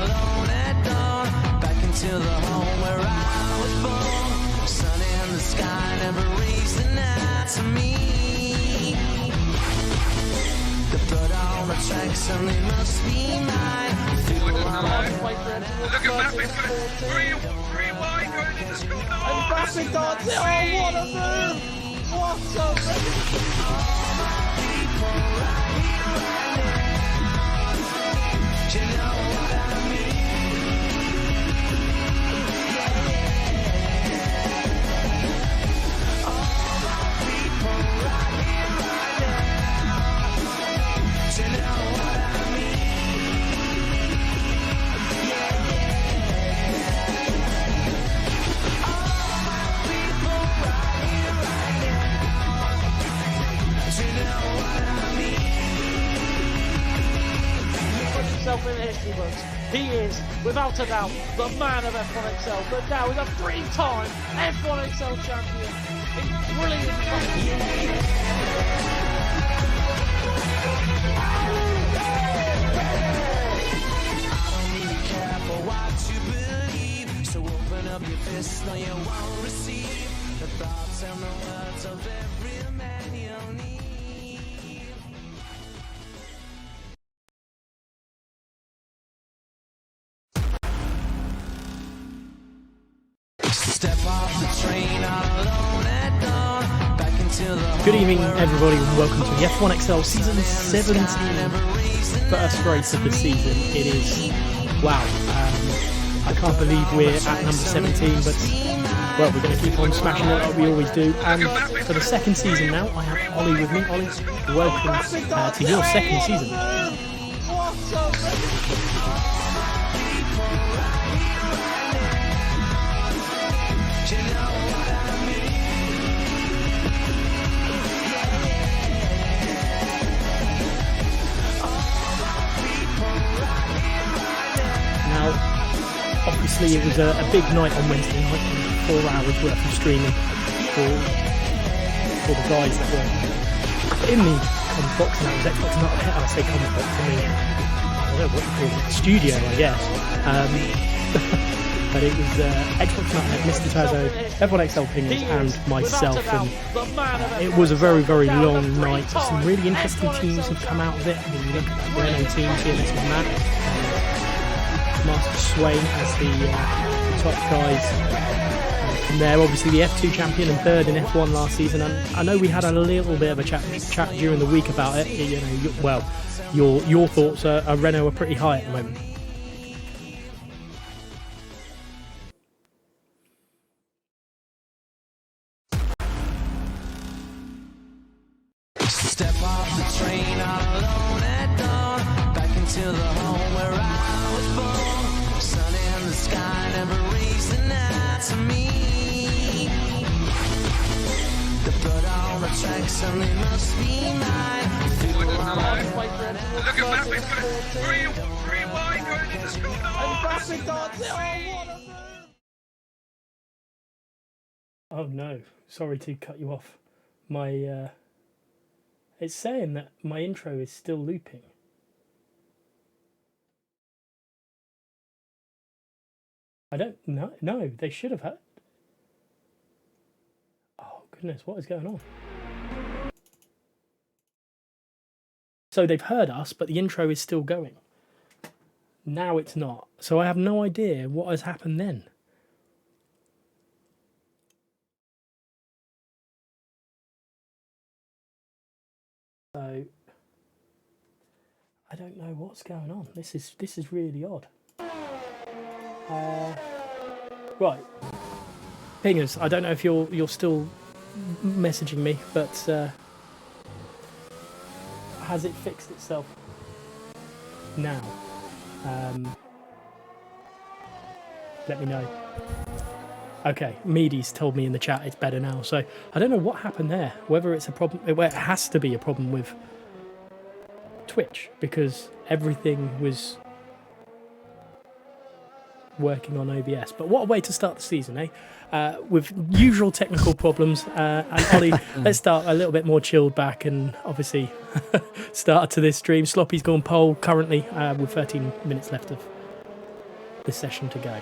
alone at dawn, back into the home where I was born. Sun in the sky never raised the night to me. The blood on the track suddenly must be mine. Look at Mbappe, three wide going into school. And Mbappe does it! Oh, what a move! What a move! Do you know what I mean? All my people right here, right now. Do you know what I mean? All my people right here, right now. Do you know what I mean? Puts himself in the history books. He is, without a doubt, the man of F1XL, but now he's a three-time F1XL champion. He's brilliant. Careful what you believe, so open up your fist, no you won't receive the thoughts and the words of every man you'll need. Step off the train all alone at dawn, back into the Good evening, everybody, and welcome to the F1XL Season 17 first race of the season. It is, wow, I can't believe we're at number 17, but, well, we're going to keep on smashing it like we always do. And for the second season now, I have Ollie with me. Ollie, welcome to your second season. What a move! Now, obviously it was a big night on Wednesday night, 4 hours worth of streaming for the guys that were in the comment box, and that was Xbox Not I say comment box, I mean, I don't know what you call it, studio, I guess. But it was Xbox Nuthead, Mr. Tazo, F1XL Pingers, and myself, and it was a very, very long night. Some really interesting teams have come out of it. I mean, you look at that Renault team, TMS with Matt, Master Swain as the top guys. And they're obviously the F2 champion and third in F1 last season. And I know we had a little bit of a chat during the week about it. You know, well, your thoughts are Renault are pretty high at the moment. Step off the train all alone at dawn, back into the home where I was born. Sun in the sky never raised the night to me. The blood on the track suddenly must be mine. Look at Mbappe, three wide going into school. And Mbappe does it! Oh, what a move! Oh no, sorry to cut you off. My it's saying that my intro is still looping. I don't know. No, they should have heard. Oh goodness, what is going on? So they've heard us, but the intro is still going. Now it's not. So I have no idea what has happened then. So I don't know what's going on. This is really odd. Right, Pingers, I don't know if you're still messaging me, but has it fixed itself now? Let me know. Okay, Meady's told me in the chat it's better now, so I don't know what happened there. Whether it's a problem, well, it has to be a problem with Twitch, because everything was working on OBS. But what a way to start the season, eh? With usual technical problems. And Ollie, let's start a little bit more chilled back, and obviously start to this stream. Sloppy's gone pole currently with 13 minutes left of this session to go.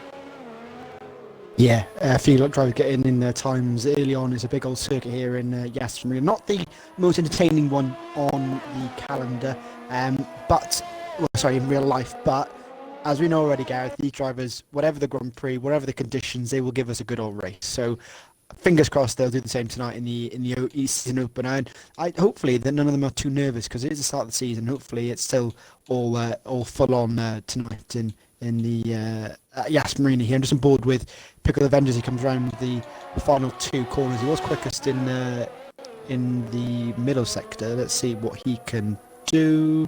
Yeah, a few drivers getting in their times early on. It's a big old circuit here in Yas Marina. Not the most entertaining one on the calendar, in real life. But as we know already, Gareth, these drivers, whatever the Grand Prix, whatever the conditions, they will give us a good old race. So fingers crossed they'll do the same tonight in the season opener. And hopefully that none of them are too nervous, because it is the start of the season. Hopefully it's still all full on tonight in the Yas Marina here. I'm just on board with Pickle Avengers. He comes around with the final two corners. He was quickest in the middle sector. Let's see what he can do.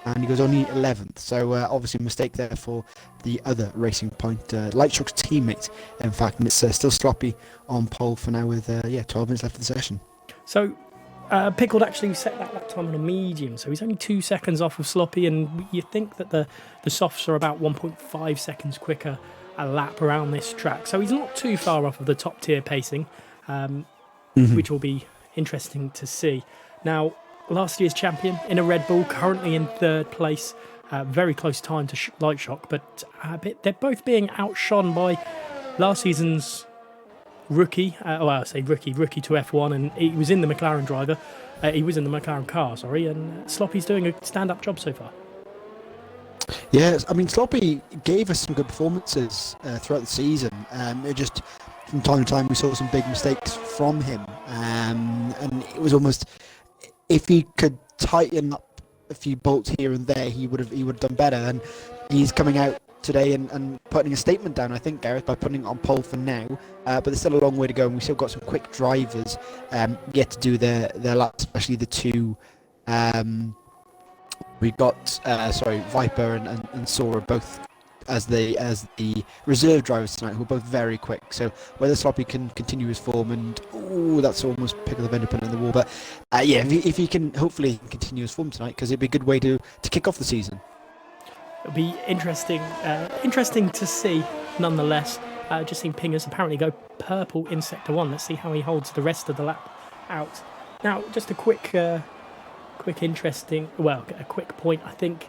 And he goes only 11th. So obviously a mistake there for the other Racing Point Lightshock's teammate, in fact. And it's still Sloppy on pole for now with 12 minutes left of the session. So Pickled actually set that lap time on a medium, so he's only 2 seconds off of Sloppy, and you think that the softs are about 1.5 seconds quicker a lap around this track. So he's not too far off of the top tier pacing, which will be interesting to see. Now, last year's champion in a Red Bull, currently in third place, very close time to Lightshock, but they're both being outshone by last season's rookie. Rookie to F1, and he was in the McLaren car, and Sloppy's doing a stand-up job so far. Yes, I mean, Sloppy gave us some good performances throughout the season. It just, from time to time, we saw some big mistakes from him, and it was almost, if he could tighten up a few bolts here and there, he would have done better. And he's coming out today and putting a statement down, I think, Gareth, by putting it on pole for now. But there's still a long way to go, and we've still got some quick drivers yet to do their laps, especially the two. We got Viper and Sora both as the reserve drivers tonight, who are both very quick. So whether Sloppy can continue his form, and that's almost pick of the vendor put in the wall. But if he can hopefully continue his form tonight, because it'd be a good way to kick off the season. It'll be interesting to see, nonetheless. Just seen Pingers apparently go purple in Sector 1. Let's see how he holds the rest of the lap out. Now, just a quick point. I think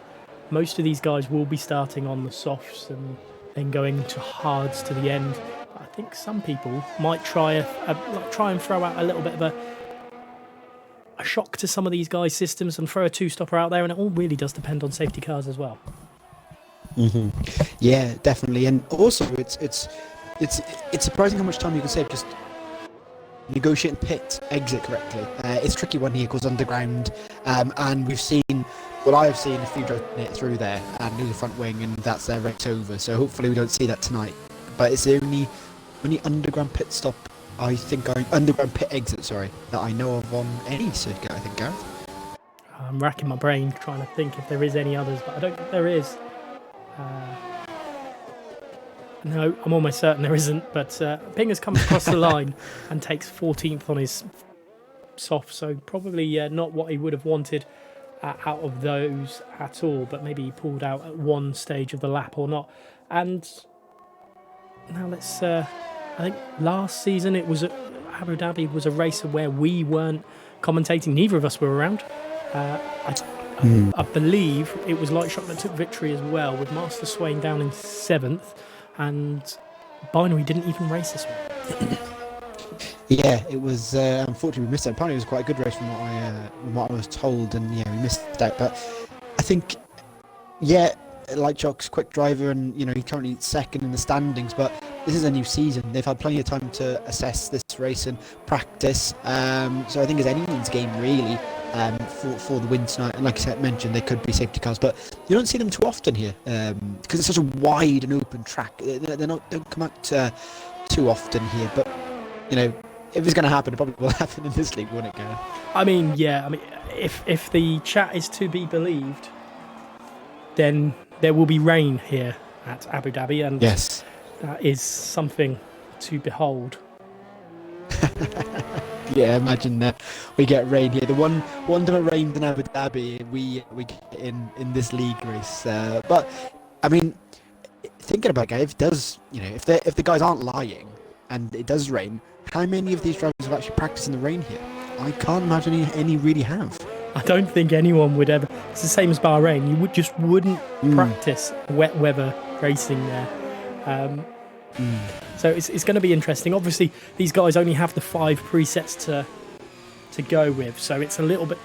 most of these guys will be starting on the softs and then going to hards to the end. But I think some people might try and throw out a little bit of a shock to some of these guys' systems and throw a two-stopper out there, and it all really does depend on safety cars as well. Yeah, definitely. And also it's surprising how much time you can save just negotiating pit exit correctly. It's a tricky one here, goes underground, and I've seen a few drivers it through there and do the front wing, and that's their race over. So hopefully we don't see that tonight. But it's the only underground pit stop, underground pit exit, that I know of on any circuit, I think, Gareth. I'm racking my brain trying to think if there is any others, but I don't think there is. No, I'm almost certain there isn't, but Pingers comes across the line and takes 14th on his soft, so probably not what he would have wanted out of those at all, but maybe he pulled out at one stage of the lap or not. And now let's, I think last season it was Abu Dhabi was a race where we weren't commentating, neither of us were around. I believe it was Lightshock that took victory as well, with Master swaying down in 7th, and Binary didn't even race this one. Yeah, it was, unfortunately we missed it. Apparently it was quite a good race from what I was told, and we missed that. But I think, Lightshock's quick driver, and he's currently second in the standings, but this is a new season. They've had plenty of time to assess this race and practice, so I think it's anyone's game really for the win tonight. And like I mentioned, they could be safety cars, but you don't see them too often here because it's such a wide and open track. They don't come out too often here, but if it's going to happen, it probably will happen in this league, won't it, Gareth? I mean, if the chat is to be believed, then there will be rain here at Abu Dhabi, and yes, that is something to behold. Yeah, imagine that we get rain here. The one time it rained in Abu Dhabi, we get in this league race. But I mean, thinking about it, if it does, if the guys aren't lying and it does rain, how many of these drivers have actually practiced in the rain here? I can't imagine any really have. I don't think anyone would ever. It's the same as Bahrain. You wouldn't practice wet weather racing there. So it's going to be interesting. Obviously, these guys only have the 5 presets to go with, so it's a little bit,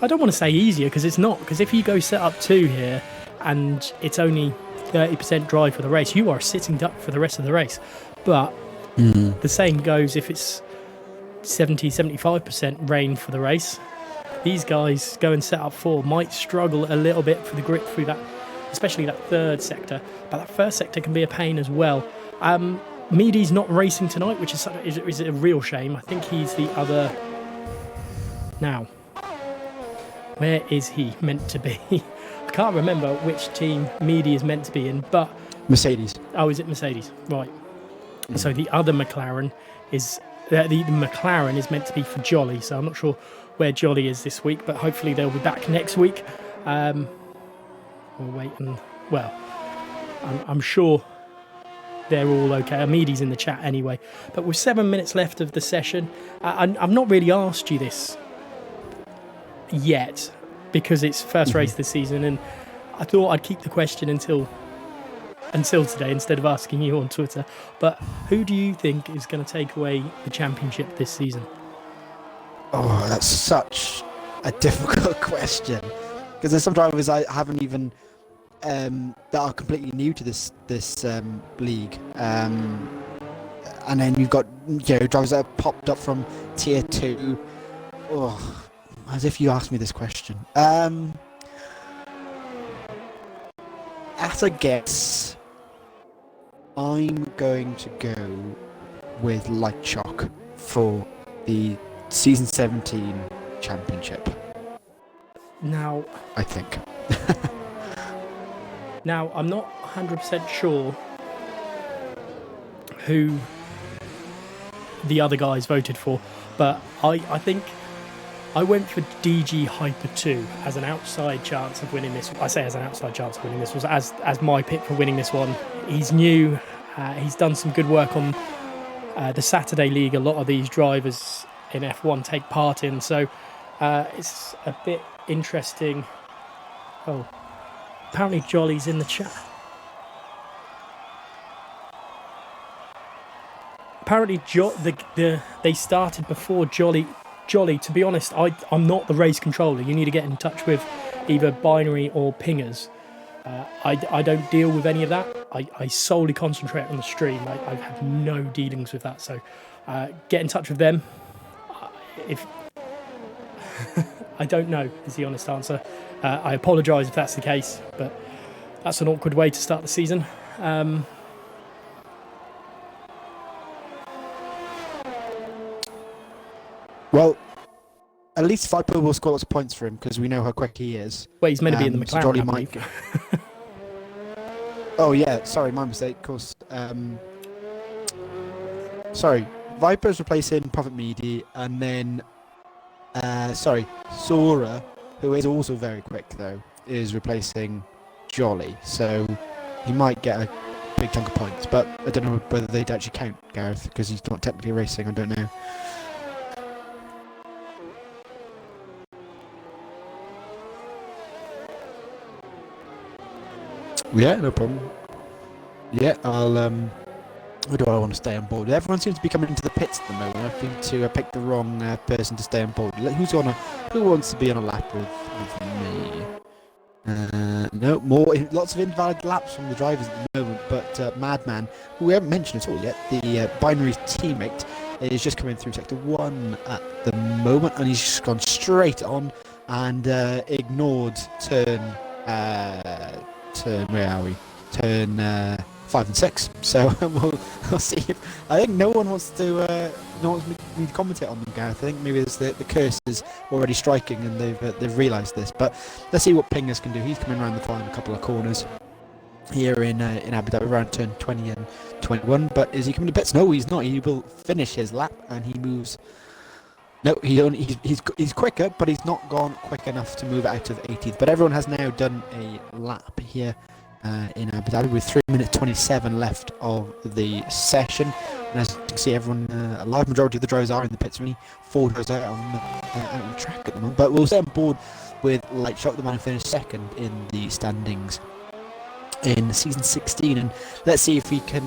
I don't want to say easier, because it's not, because if you go set up 2 here and it's only 30% drive for the race, you are a sitting duck for the rest of the race. But the same goes if it's 70-75% rain for the race. These guys go and set up 4 might struggle a little bit for the grip through that, especially that 3rd sector, but that 1st sector can be a pain as well. Meady's not racing tonight, which is a real shame. I think he's the other. Now, where is he meant to be? I can't remember which team Meady is meant to be in, but Mercedes. Oh, is it Mercedes? Right. So the other McLaren is the McLaren is meant to be for Jolly. So I'm not sure where Jolly is this week, but hopefully they'll be back next week. We'll wait and I'm sure they're all okay. Amidi's in the chat anyway. But with 7 minutes left of the session, I've not really asked you this yet because it's first race this season, and I thought I'd keep the question until today instead of asking you on Twitter. But who do you think is going to take away the championship this season? Oh, that's such a difficult question, because there's some drivers I haven't even that are completely new to this league, and then you've got drivers that have popped up from tier 2. Oh, as if you asked me this question. As a guess, I'm going to go with Light Shock for the Season 17 championship. Now, I think. Now, I'm not 100% sure who the other guys voted for, but I think I went for DG Hyper 2 as an outside chance of winning this. I say as an outside chance of winning this, was as my pick for winning this one. He's new. He's done some good work on the Saturday League. A lot of these drivers in F1 take part in, so it's a bit interesting. Oh, apparently Jolly's in the chat. Apparently they started before Jolly. To be honest, I'm not the race controller. You need to get in touch with either Binary or Pingers. I don't deal with any of that. I solely concentrate on the stream. I have no dealings with that. So get in touch with them. If I don't know is the honest answer. I apologise if that's the case, but that's an awkward way to start the season. Well, at least Viper will score lots of points for him because we know how quick he is. Well, he's meant to be in the McLaren, Jolly I believe. Mike. Oh yeah, sorry, my mistake. Of course. Sorry, Viper's replacing Prophet Meady, and then Sora, who is also very quick though, is replacing Jolly. So he might get a big chunk of points, but I don't know whether they'd actually count Gareth because he's not technically racing. I don't know. Yeah, no problem. Yeah, I'll who do I want to stay on board? Everyone seems to be coming into the pits at the moment. I think to pick the wrong person to stay on board. Who wants to be on a lap with me? No, lots of invalid laps from the drivers at the moment. But Madman, who we haven't mentioned at all yet, the Binary's teammate, is just coming through sector 1 at the moment, and he's just gone straight on and ignored turn. Where are we? Turn 5 and 6. So we'll see. I think no one wants me to commentate on them, Gareth. I think maybe it's the curse is already striking and they've realised this. But let's see what Pingers can do. He's coming around the final couple of corners here in Abu Dhabi around turn 20 and 21. But is he coming to pits? No, he's not. He will finish his lap and he moves. No, he's quicker, but he's not gone quick enough to move out of 18th. But everyone has now done a lap here in Abu Dhabi with 3 minutes 27 left of the session. And as you can see, everyone, a large majority of the drivers are in the pits. Only 4 drivers out on the track at the moment. But we'll stay on board with Light Shock, the man who finished second in the standings in season 16, and let's see if we can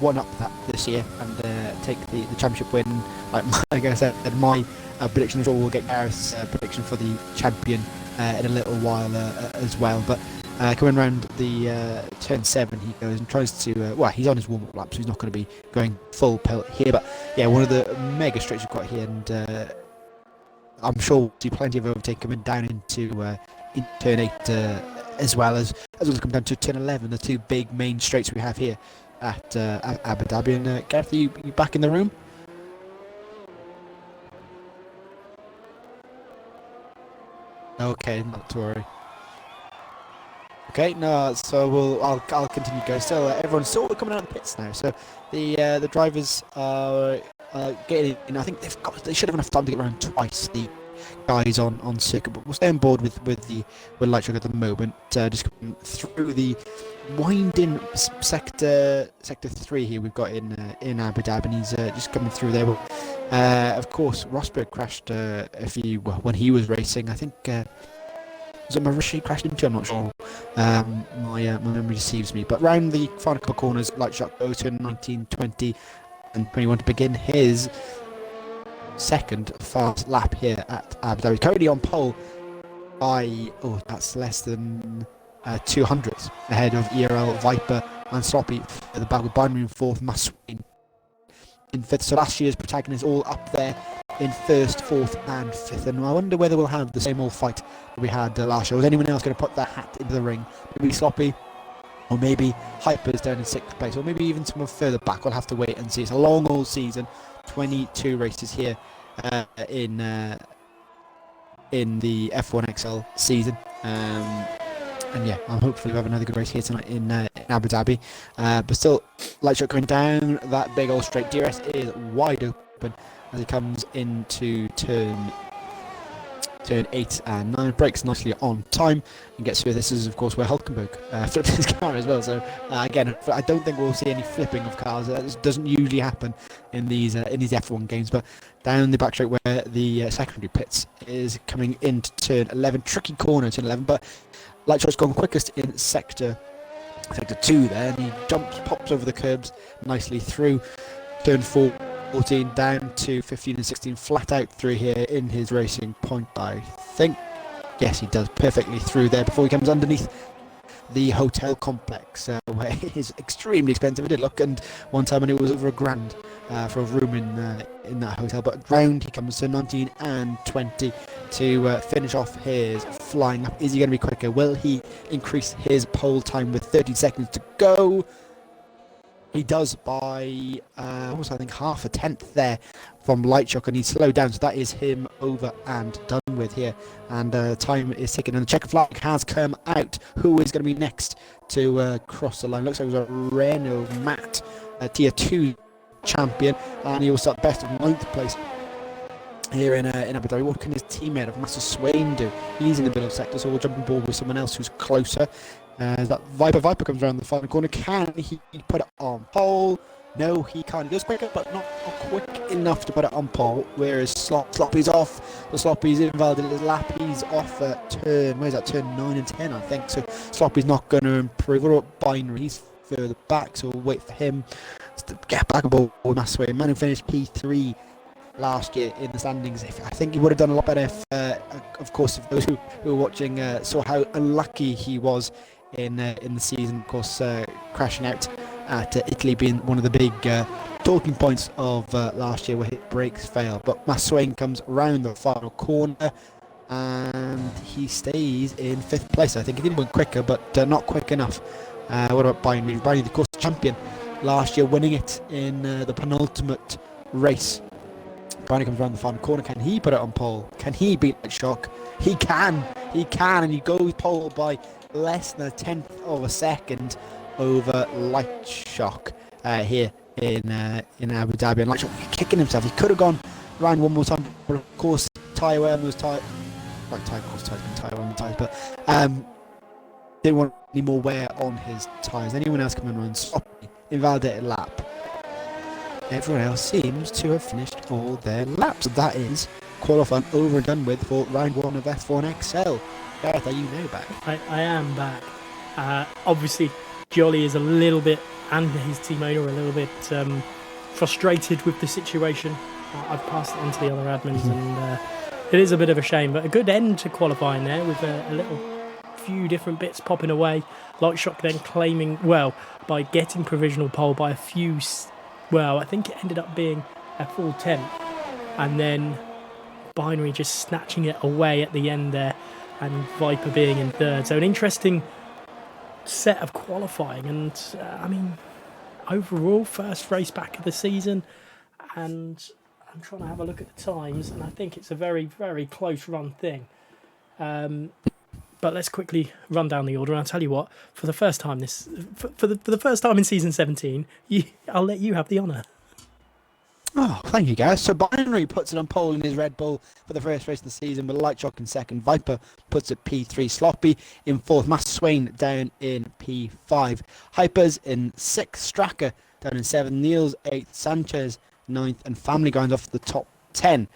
one up that this year and take the championship win. Like I said, my prediction is we'll get Gareth's prediction for the champion in a little while as well. But coming around the turn 7, he goes and tries to well, he's on his warm-up lap, so he's not going to be going full pelt here, but yeah, one of the mega straights we've got here, and I'm sure we'll see plenty of overtake coming down into in turn 8 as well as we'll come down to turn 11, the two big main straights we have here at Abu Dhabi. And Gareth, you back in the room? Okay, not to worry. Okay, no, so I'll continue going. So everyone's sort of coming out of the pits now. So the drivers are getting in. I think they should have enough time to get around twice the guys on circuit, but we'll stay on board with Lightshock at the moment. Just coming through the winding sector 3 here we've got in Abu Dhabi, and he's just coming through there. Of course, Rosberg crashed when he was racing. I think was it Marishi crashed into? I'm not sure. My memory deceives me. But round the final couple corners, Lightshock goes to 19, 20, and 21 to begin his second fast lap here at Abu Dhabi. Currently on pole by that's less than 200 ahead of ERL, Viper, and Sloppy for the battle with Binary in fourth, Maswin in fifth. So last year's protagonists all up there in first, fourth, and fifth. And I wonder whether we'll have the same old fight that we had last year. Was anyone else going to put their hat into the ring? Maybe Sloppy, or maybe Hyper's down in sixth place, or maybe even someone further back. We'll have to wait and see. It's a long old season, 22 races here in the F1XL season. And yeah, I'm hopefully we'll have another good race here tonight in Abu Dhabi. But still, Lightshock going down that big old straight. DRS is wide open as he comes into turn 8 and 9. Brakes nicely on time and gets through. This is of course where Hulkenberg flipped his car as well. So again, I don't think we'll see any flipping of cars. That doesn't usually happen in these F1 games. But down the back straight where the secondary pits is coming into turn 11. Tricky corner turn 11, but Lightshock's gone quickest in sector 2 there, and he pops over the curbs nicely through turn 14 down to 15 and 16, flat out through here in his racing point, I think. Yes, he does perfectly through there before he comes underneath the hotel complex, where it is extremely expensive. It did look, and one time when it was over £1,000 for a room in that hotel. But round he comes to 19 and 20 to finish off his flying up. Is he going to be quicker? Will he increase his pole time with 30 seconds to go? He does by almost, I think, half a tenth there from Lightshock, and he's slowed down, so that is him over and done with here. And time is ticking, and the checker flag has come out. Who is going to be next to cross the line? Looks like it was a Renault Matt, Tier 2 champion, and he will start best of 9th place here in Abu Dhabi. What can his teammate of Master Swain do? He's in the middle sector, so we'll jump on board with someone else who's closer. As that Viper comes around the final corner. Can he put it on pole? No, he can't. He goes quicker, but not quick enough to put it on pole. Whereas Sloppy's off. The Sloppy's invalidated his lap. He's off at turn 9 and 10, I think. So Sloppy's not going to improve. What about Binary? He's further back, so we'll wait for him to get back aboard Masway. Man who finished P3 last year in the standings. I think he would have done a lot better if, of course, if those who were watching saw how unlucky he was in the season. Of course, crashing out at Italy being one of the big talking points of last year, where his brakes failed. But Matt Swain comes round the final corner and he stays in 5th place. I think he did win quicker, but not quick enough. What about Binary? Binary, of course, champion last year, winning it in the penultimate race. Binary comes around the final corner. Can he put it on pole? Can he beat Lightshock? He can, and he goes pole by less than 1/10 of a second over Lightshock here in Abu Dhabi. And Lightshock kicking himself. He could have gone around one more time, but of course tyre wear was tyre. Right, tyre, of course, tyres been tyre on the tyres, but didn't want any more wear on his tyres. Anyone else coming around? Sloppy, invalidated lap. Everyone else seems to have finished all their laps. That is qualifying over and done with for round 1 of F1XL. Gareth, are you now back? I am back. Obviously, Jolly is a little bit, and his team owner are a little bit frustrated with the situation. I've passed it on to the other admins, and it is a bit of a shame. But a good end to qualifying there with a little few different bits popping away. Lightshock then claiming, well, by getting provisional pole by a few, well, I think it ended up being a full 10th, and then Binary just snatching it away at the end there, and Viper being in third. So an interesting set of qualifying, and I mean, overall first race back of the season, and I'm trying to have a look at the times, and I think it's a very, very close run thing. But let's quickly run down the order. And I'll tell you what, for the first time for the first time in season 17, I'll let you have the honour. Oh, thank you, guys. So Binary puts it on pole in his Red Bull for the first race of the season, with Lightshock in second. Viper puts it P3. Sloppy in fourth. Master Swain down in P5. Hypers in sixth. Stracker down in seventh. Niels 8th. Sanchez 9th. And Family Grinds off the top 10.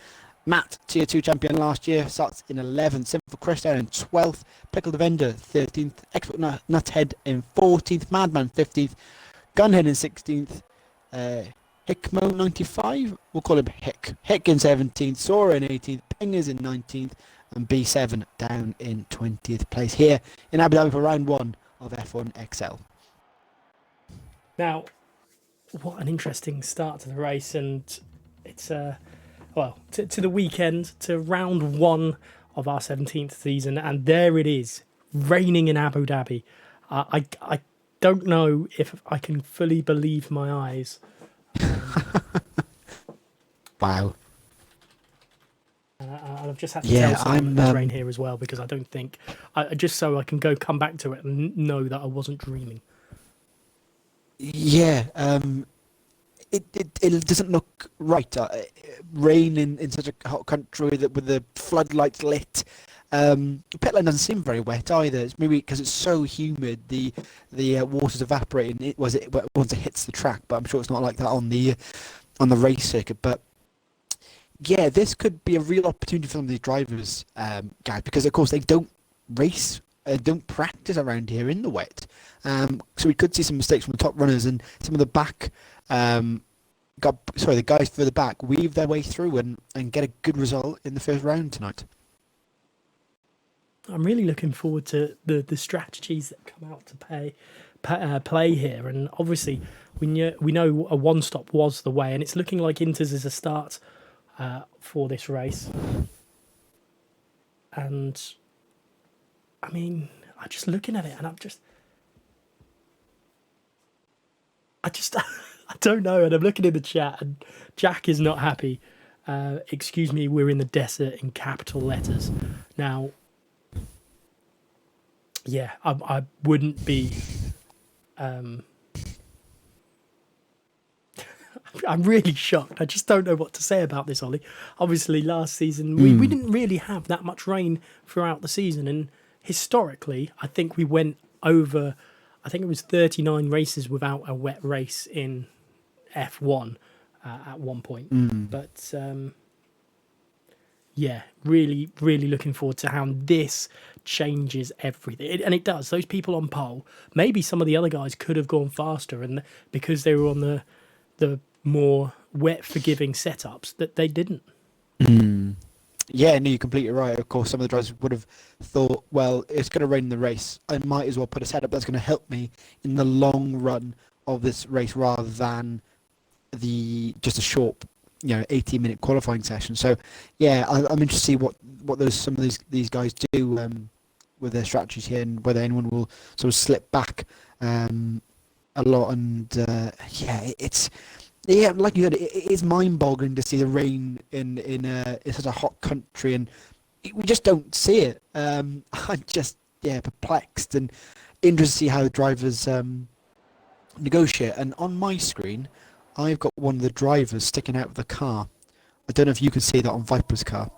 Matt, Tier 2 champion last year, starts in 11th. Simple Chris down in 12th. Pickle the Vendor 13th. Expert Nuthead in 14th. Madman 15th. Gunhead in 16th. Hickmo 95, we'll call him Hick. Hick in 17th. Sora in 18th. Pingers in 19th. And B7 down in 20th place here in Abu Dhabi for round 1 of F1XL. Now, what an interesting start to the race, and it's well, to the weekend, to round 1 of our 17th season, and there it is, raining in Abu Dhabi. I don't know if I can fully believe my eyes. Wow. I've just had to tell someone there's rain here as well, because I don't think, just so I can come back to it and know that I wasn't dreaming. Yeah, it doesn't look right. Rain in such a hot country with the floodlights lit. Pit lane doesn't seem very wet either. It's maybe because it's so humid, the water's evaporating. Once it hits the track, but I'm sure it's not like that on the race circuit. But yeah, this could be a real opportunity for some of these drivers, guys, because of course they don't race, don't practice around here in the wet. So we could see some mistakes from the top runners, and some of the back. The guys further back weave their way through and get a good result in the first round tonight. I'm really looking forward to the strategies that come out to play here, and obviously we know a one stop was the way, and it's looking like Inters is a start for this race. And I mean, I'm just looking at it, and I don't know, and I'm looking in the chat, and Jack is not happy. Excuse me, we're in the desert in capital letters. Now, yeah, I wouldn't be. I'm really shocked. I just don't know what to say about this, Ollie. Obviously, last season we didn't really have that much rain throughout the season, and historically, I think we went over. I think it was 39 races without a wet race in F1 at one point. But yeah, really, really looking forward to how this changes everything. And it does. Those people on pole, maybe some of the other guys could have gone faster, and because they were on the more wet forgiving setups, that they didn't. Yeah, no, you're completely right. Of course, some of the drivers would have thought, well, it's going to rain in the race. I might as well put a setup that's going to help me in the long run of this race, rather than just a short, 18-minute qualifying session. So, yeah, I'm interested to see what some of these guys do with their strategies here, and whether anyone will sort of slip back a lot. And yeah, like you said, it is mind-boggling to see the rain in such a hot country, and we just don't see it. I'm just perplexed, and interested to see how the drivers negotiate. And on my screen, I've got one of the drivers sticking out of the car. I don't know if you can see that on Viper's car.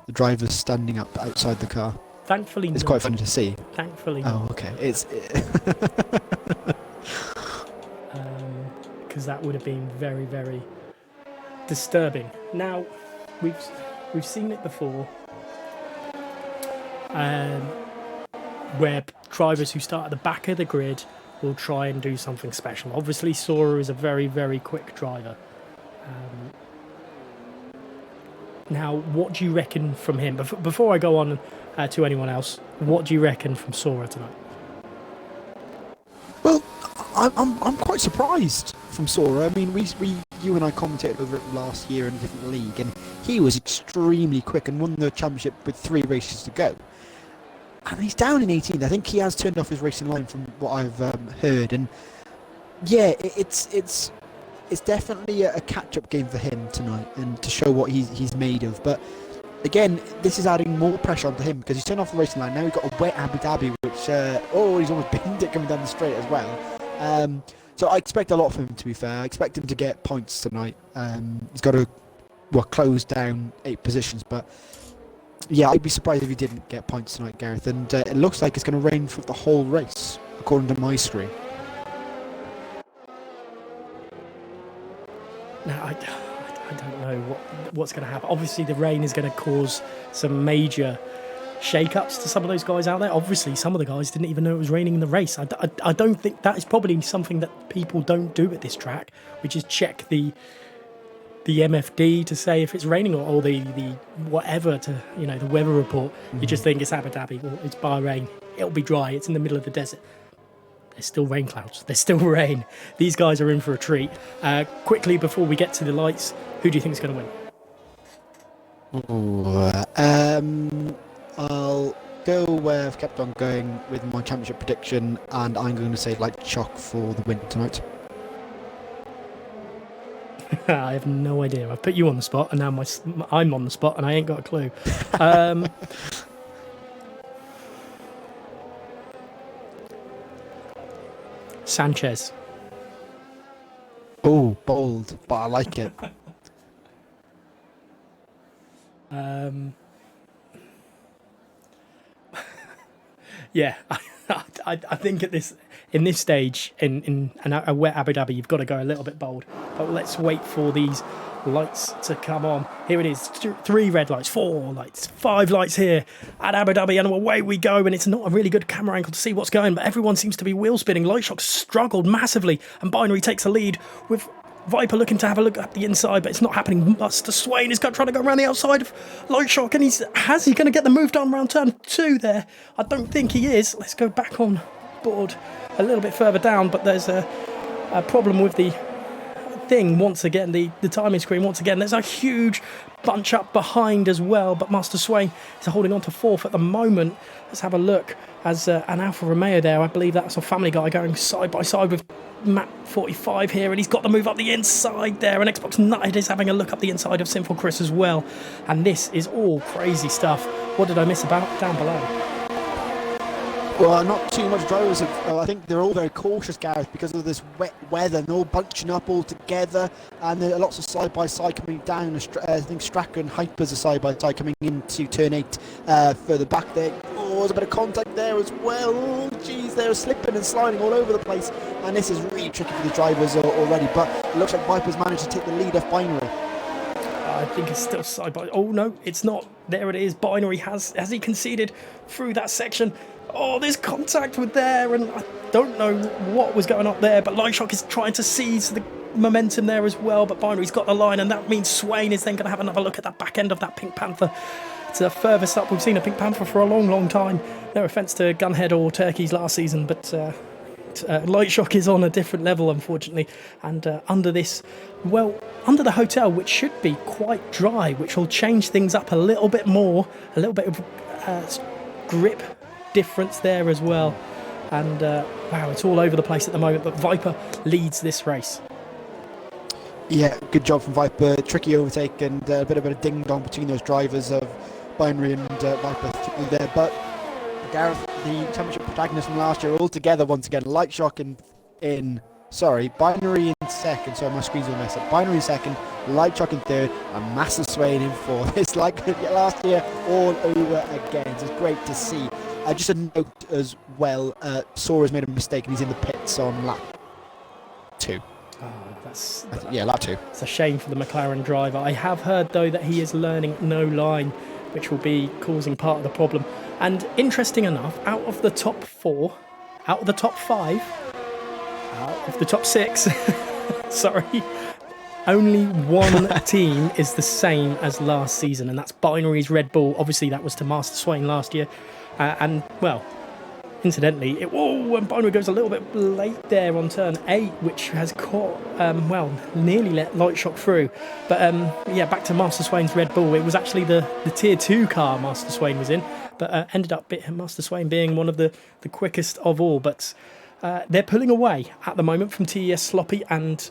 The driver's standing up outside the car. Thankfully, it's quite funny to see. Thankfully, oh, okay. It's because that would have been very, very disturbing. Now, we've seen it before, where drivers who start at the back of the grid will try and do something special. Obviously, Sora is a very, very quick driver. Now, what do you reckon from him? Before I go on to anyone else, what do you reckon from Sora tonight? Well, I'm quite surprised from Sora. I mean, you and I commentated over it last year in a different league, and he was extremely quick and won the championship with 3 races to go. And he's down in 18th. I think he has turned off his racing line from what I've heard. And yeah, it's definitely a catch-up game for him tonight, and to show what he's made of. But again, this is adding more pressure onto him because he's turned off the racing line. Now he's got a wet Abu Dhabi, which he's almost binned it coming down the straight as well. So I expect a lot from him, to be fair. I expect him to get points tonight. He's got to close down 8 positions, but yeah, I'd be surprised if he didn't get points tonight, Gareth. And it looks like it's going to rain for the whole race, according to my screen. Now, I don't know what's going to happen. Obviously, the rain is going to cause some major shake-ups to some of those guys out there. Obviously, some of the guys didn't even know it was raining in the race. I don't think that is probably something that people don't do at this track, which is check the MFD to say if it's raining or the whatever to, the weather report. You just think it's Abu Dhabi, or it's Bahrain, it'll be dry, it's in the middle of the desert. There's still rain clouds, there's still rain. These guys are in for a treat. Quickly, before we get to the lights, who do you think is going to win? I'll go where I've kept on going with my championship prediction, and I'm going to say Light Shock for the win tonight. I have no idea. I've put you on the spot, and now I'm on the spot, and I ain't got a clue. Sanchez. Oh, bold, but I like it. Yeah, I think in this stage, in a wet Abu Dhabi, you've got to go a little bit bold. But let's wait for these lights to come on. Here it is, 3 red lights, 4 lights, 5 lights here at Abu Dhabi, and away we go. And it's not a really good camera angle to see what's going, but everyone seems to be wheel spinning. Lightshock struggled massively, and Binary takes the lead with Viper looking to have a look at the inside, but it's not happening. Master Swain is trying to go around the outside of Lightshock, and is he going to get the move done around turn 2 there? I don't think he is. Let's go back on board a little bit further down, but there's a problem with the thing once again, the timing screen once again. There's a huge bunch up behind as well, but Master Swain is holding on to 4th at the moment. Let's have a look as an Alfa Romeo there. I believe that's a Family Guy going side by side with Matt 45 here, and he's got the move up the inside there, and Xbox Nutted is having a look up the inside of Sinful Chris as well. And this is all crazy stuff. What did I miss about down below? Well, not too much drivers. I think they're all very cautious, Gareth, because of this wet weather, and they're all bunching up all together, and there are lots of side-by-side coming down. I think Stracker and Hypers are side-by-side coming into turn 8 further back there. Oh, there's a bit of contact there as well. Oh, geez, they're slipping and sliding all over the place, and this is really tricky for the drivers already, but it looks like Viper's managed to take the lead off Binary. I think it's still side by. Oh no, it's not. There it is. Binary has he conceded through that section. Oh, there's contact with there, and I don't know what was going on there, but Lightshock is trying to seize the momentum there as well, but Binary's got the line, and that means Swain is then going to have another look at that back end of that Pink Panther. It's the furthest up we've seen a Pink Panther for a long, long time. No offence to Gunhead or Turkeys last season, but Lightshock is on a different level, unfortunately, and under the hotel, which should be quite dry, which will change things up a little bit more, a little bit of grip difference there as well, and wow, it's all over the place at the moment, but Viper leads this race. Yeah, good job from Viper. Tricky overtake and a bit of a ding-dong between those drivers of Binary and Viper there, but Gareth, the championship protagonist from last year, all together once again. Lightshock Binary in second. Sorry, my screen's all messed up. Binary in second, Lightshock in third, and Master Swain in fourth. It's like last year all over again. It's great to see. Just a note as well, Sora's made a mistake and he's in the pits on lap 2. Oh, lap 2. It's a shame for the McLaren driver. I have heard, though, that he is learning no line, which will be causing part of the problem. And interesting enough, out of the top 4, out of the top 5, out of the top 6, sorry, only one team is the same as last season, and that's Binary's Red Bull. Obviously, that was to Master Swain last year. And, well, incidentally, and Binary goes a little bit late there on turn 8, which has caught, nearly let Lightshock through. But, back to Master Swain's Red Bull. It was actually the Tier 2 car Master Swain was in, but ended up Master Swain being one of the quickest of all. But they're pulling away at the moment from TES Sloppy and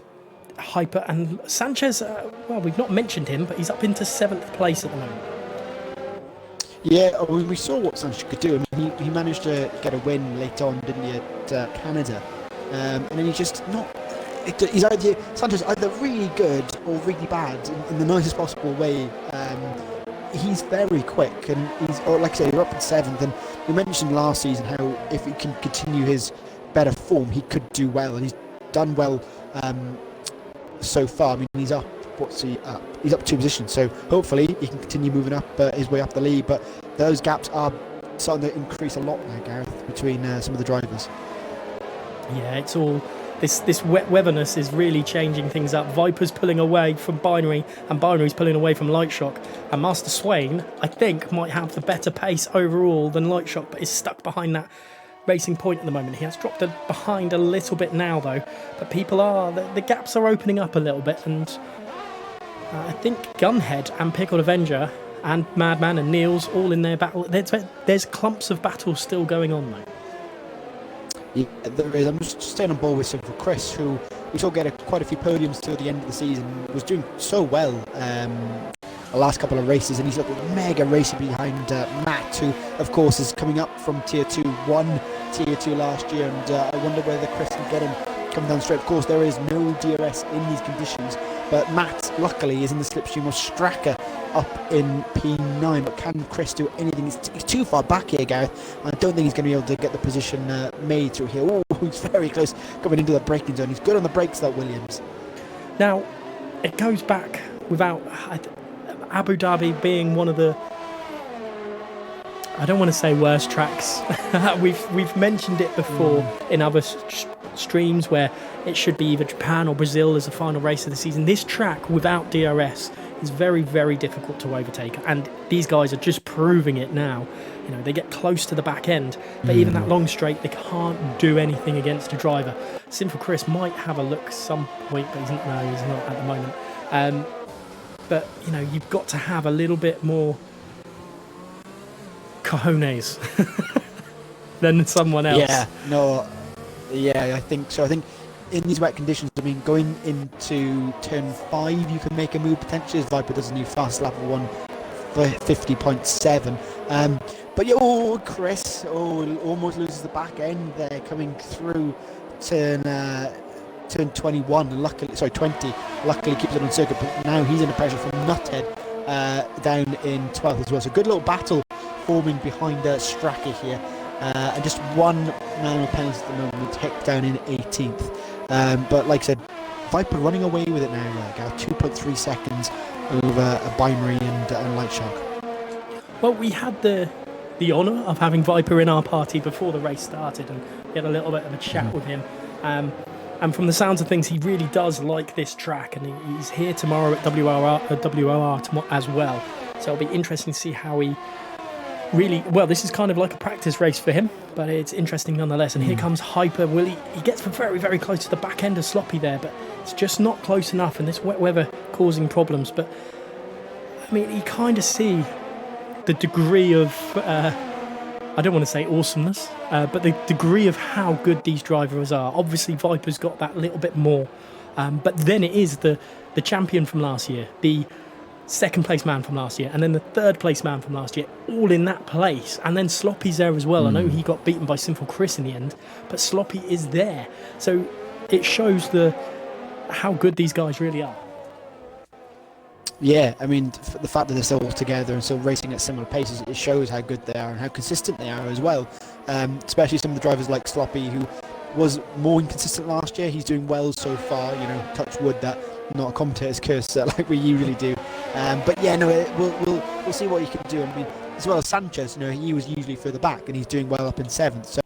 Hyper. And Sanchez, we've not mentioned him, but he's up into 7th place at the moment. Yeah, we saw what Sanchez could do. I mean, he managed to get a win late on, didn't he, at Canada? And then he's just not... Sanchez either really good or really bad in the nicest possible way. He's very quick, and like I say, he's up in 7th. And we mentioned last season how if he can continue his better form, he could do well, and he's done well so far. I mean, he's up. What's he up? He's up 2 positions, so hopefully he can continue moving up his way up the lead. But those gaps are starting to increase a lot now, Gareth, between some of the drivers. Yeah, it's all this wet weatherness is really changing things up. Viper's pulling away from Binary, and Binary's pulling away from Lightshock. And Master Swain, I think, might have the better pace overall than Lightshock, but is stuck behind that racing point at the moment. He has dropped behind a little bit now, though. But the gaps are opening up a little bit, and I think Gunhead and Pickled Avenger and Madman and Niels all in their battle. There's clumps of battles still going on, though. Yeah, there is. I'm just staying on board with Simple Chris, who we saw get quite a few podiums till the end of the season. Was doing so well the last couple of races, and he's got a mega racer behind Matt, who of course is coming up from Tier 2, won Tier 2 last year, and I wonder whether Chris can get him coming down straight. Of course, there is no DRS in these conditions, but Matt luckily is in the slipstream of Stracker up in P9. But can Chris do anything? He's too far back here, Gareth. I don't think he's going to be able to get the position made through here. Oh, he's very close coming into the braking zone. He's good on the brakes, that Williams. Now, it goes back without Abu Dhabi being one of the, I don't want to say worst tracks. we've mentioned it before in other streams where it should be either Japan or Brazil as the final race of the season. This track without DRS is very, very difficult to overtake, and these guys are just proving it now. You know, they get close to the back end, but even that long straight, they can't do anything against a driver. Sinful Chris might have a look some point, but he's not at the moment. But you know, you've got to have a little bit more cojones than someone else. Yeah, I think so. I think in these wet conditions, I mean, going into turn 5, you can make a move potentially, as Viper does a new fast lap of 1:50.7. But yeah, Chris, almost loses the back end there, coming through turn 21. 20. Luckily keeps it on circuit, but now he's under pressure from Nuthead down in 12th as well. So good little battle forming behind Stracker here. And just one man with penalty at the moment, Hick down in 18th. But like I said, Viper running away with it now, 2.3 seconds over a Binary and Lightshock. Well, we had the honour of having Viper in our party before the race started, and we had a little bit of a chat with him. And from the sounds of things, he really does like this track, and he's here tomorrow at WOR as well. So it'll be interesting to see how he this is kind of like a practice race for him, but it's interesting nonetheless. And here comes Hyper. He gets very, very close to the back end of Sloppy there, but it's just not close enough, and this wet weather causing problems. But I mean, you kind of see the degree of I don't want to say awesomeness, but the degree of how good these drivers are. Obviously, Viper's got that little bit more, but then it is the champion from last year, the second place man from last year, and then the third place man from last year, all in that place. And then Sloppy's there as well. I know he got beaten by Sinful Chris in the end, but Sloppy is there. So it shows how good these guys really are. Yeah, I mean, the fact that they're still all together and still racing at similar paces, it shows how good they are and how consistent they are as well. Especially some of the drivers like Sloppy, who was more inconsistent last year. He's doing well so far, touch wood, that not a commentator's curse like we usually do. But yeah, no, we'll see what he can do. I mean, as well as Sanchez, he was usually further back, and he's doing well up in 7th. So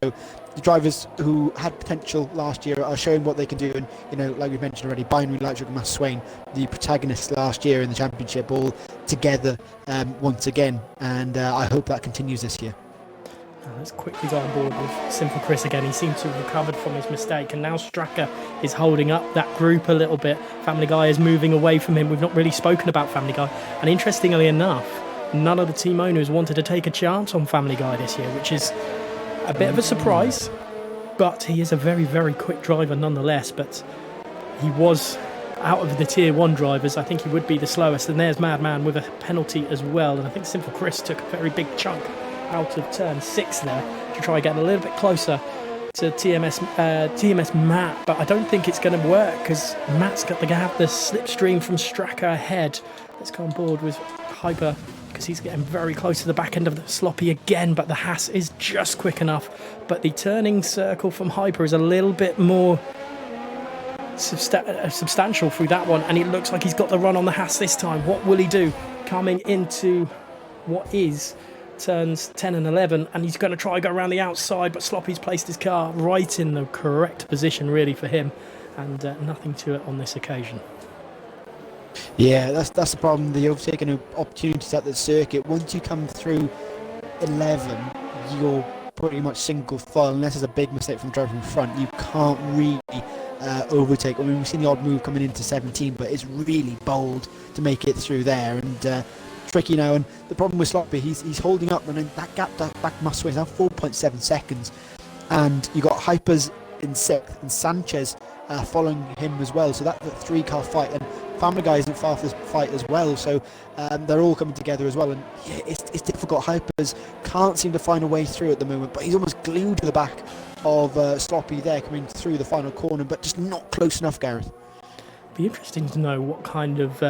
the drivers who had potential last year are showing what they can do, and like we mentioned already, Binary, Lightship and Mass Swain, the protagonists last year in the championship, all together once again, and I hope that continues this year. Let's quickly go on board with Simple Chris again. He seems to have recovered from his mistake, and now Straka is holding up that group a little bit. Family Guy is moving away from him. We've not really spoken about Family Guy, and interestingly enough, none of the team owners wanted to take a chance on Family Guy this year, which is a bit of a surprise, but he is a very, very quick driver nonetheless. But he was, out of the Tier 1 drivers, I think he would be the slowest, and there's Madman with a penalty as well, and I think Simple Chris took a very big chunk out of turn 6 there to try and get a little bit closer to TMS Matt, but I don't think it's going to work because Matt's got to have the slipstream from Straka ahead. Let's go on board with Hyper because he's getting very close to the back end of the Sloppy again, but the Haas is just quick enough. But the turning circle from Hyper is a little bit more substantial through that one, and it looks like he's got the run on the Haas this time. What will he do? Coming into what is turns 10 and 11, and he's going to try and go around the outside, but Sloppy's placed his car right in the correct position really for him, and nothing to it on this occasion. Yeah, that's the problem. The overtaking opportunities at the circuit, once you come through 11, you're pretty much single file. Unless there's a big mistake from driving in front, you can't really overtake. I mean, we've seen the odd move coming into 17, but it's really bold to make it through there, and tricky now. And the problem with Sloppy, he's holding up, and then that gap back must is now 4.7 seconds, and you got Hypers in 6th and Sanchez following him as well, so that's a 3-car fight, and Family Guy isn't far from this fight as well, so they're all coming together as well, and yeah, it's difficult. Hypers can't seem to find a way through at the moment, but he's almost glued to the back of Sloppy there coming through the final corner, but just not close enough, Gareth. Be interesting to know what kind of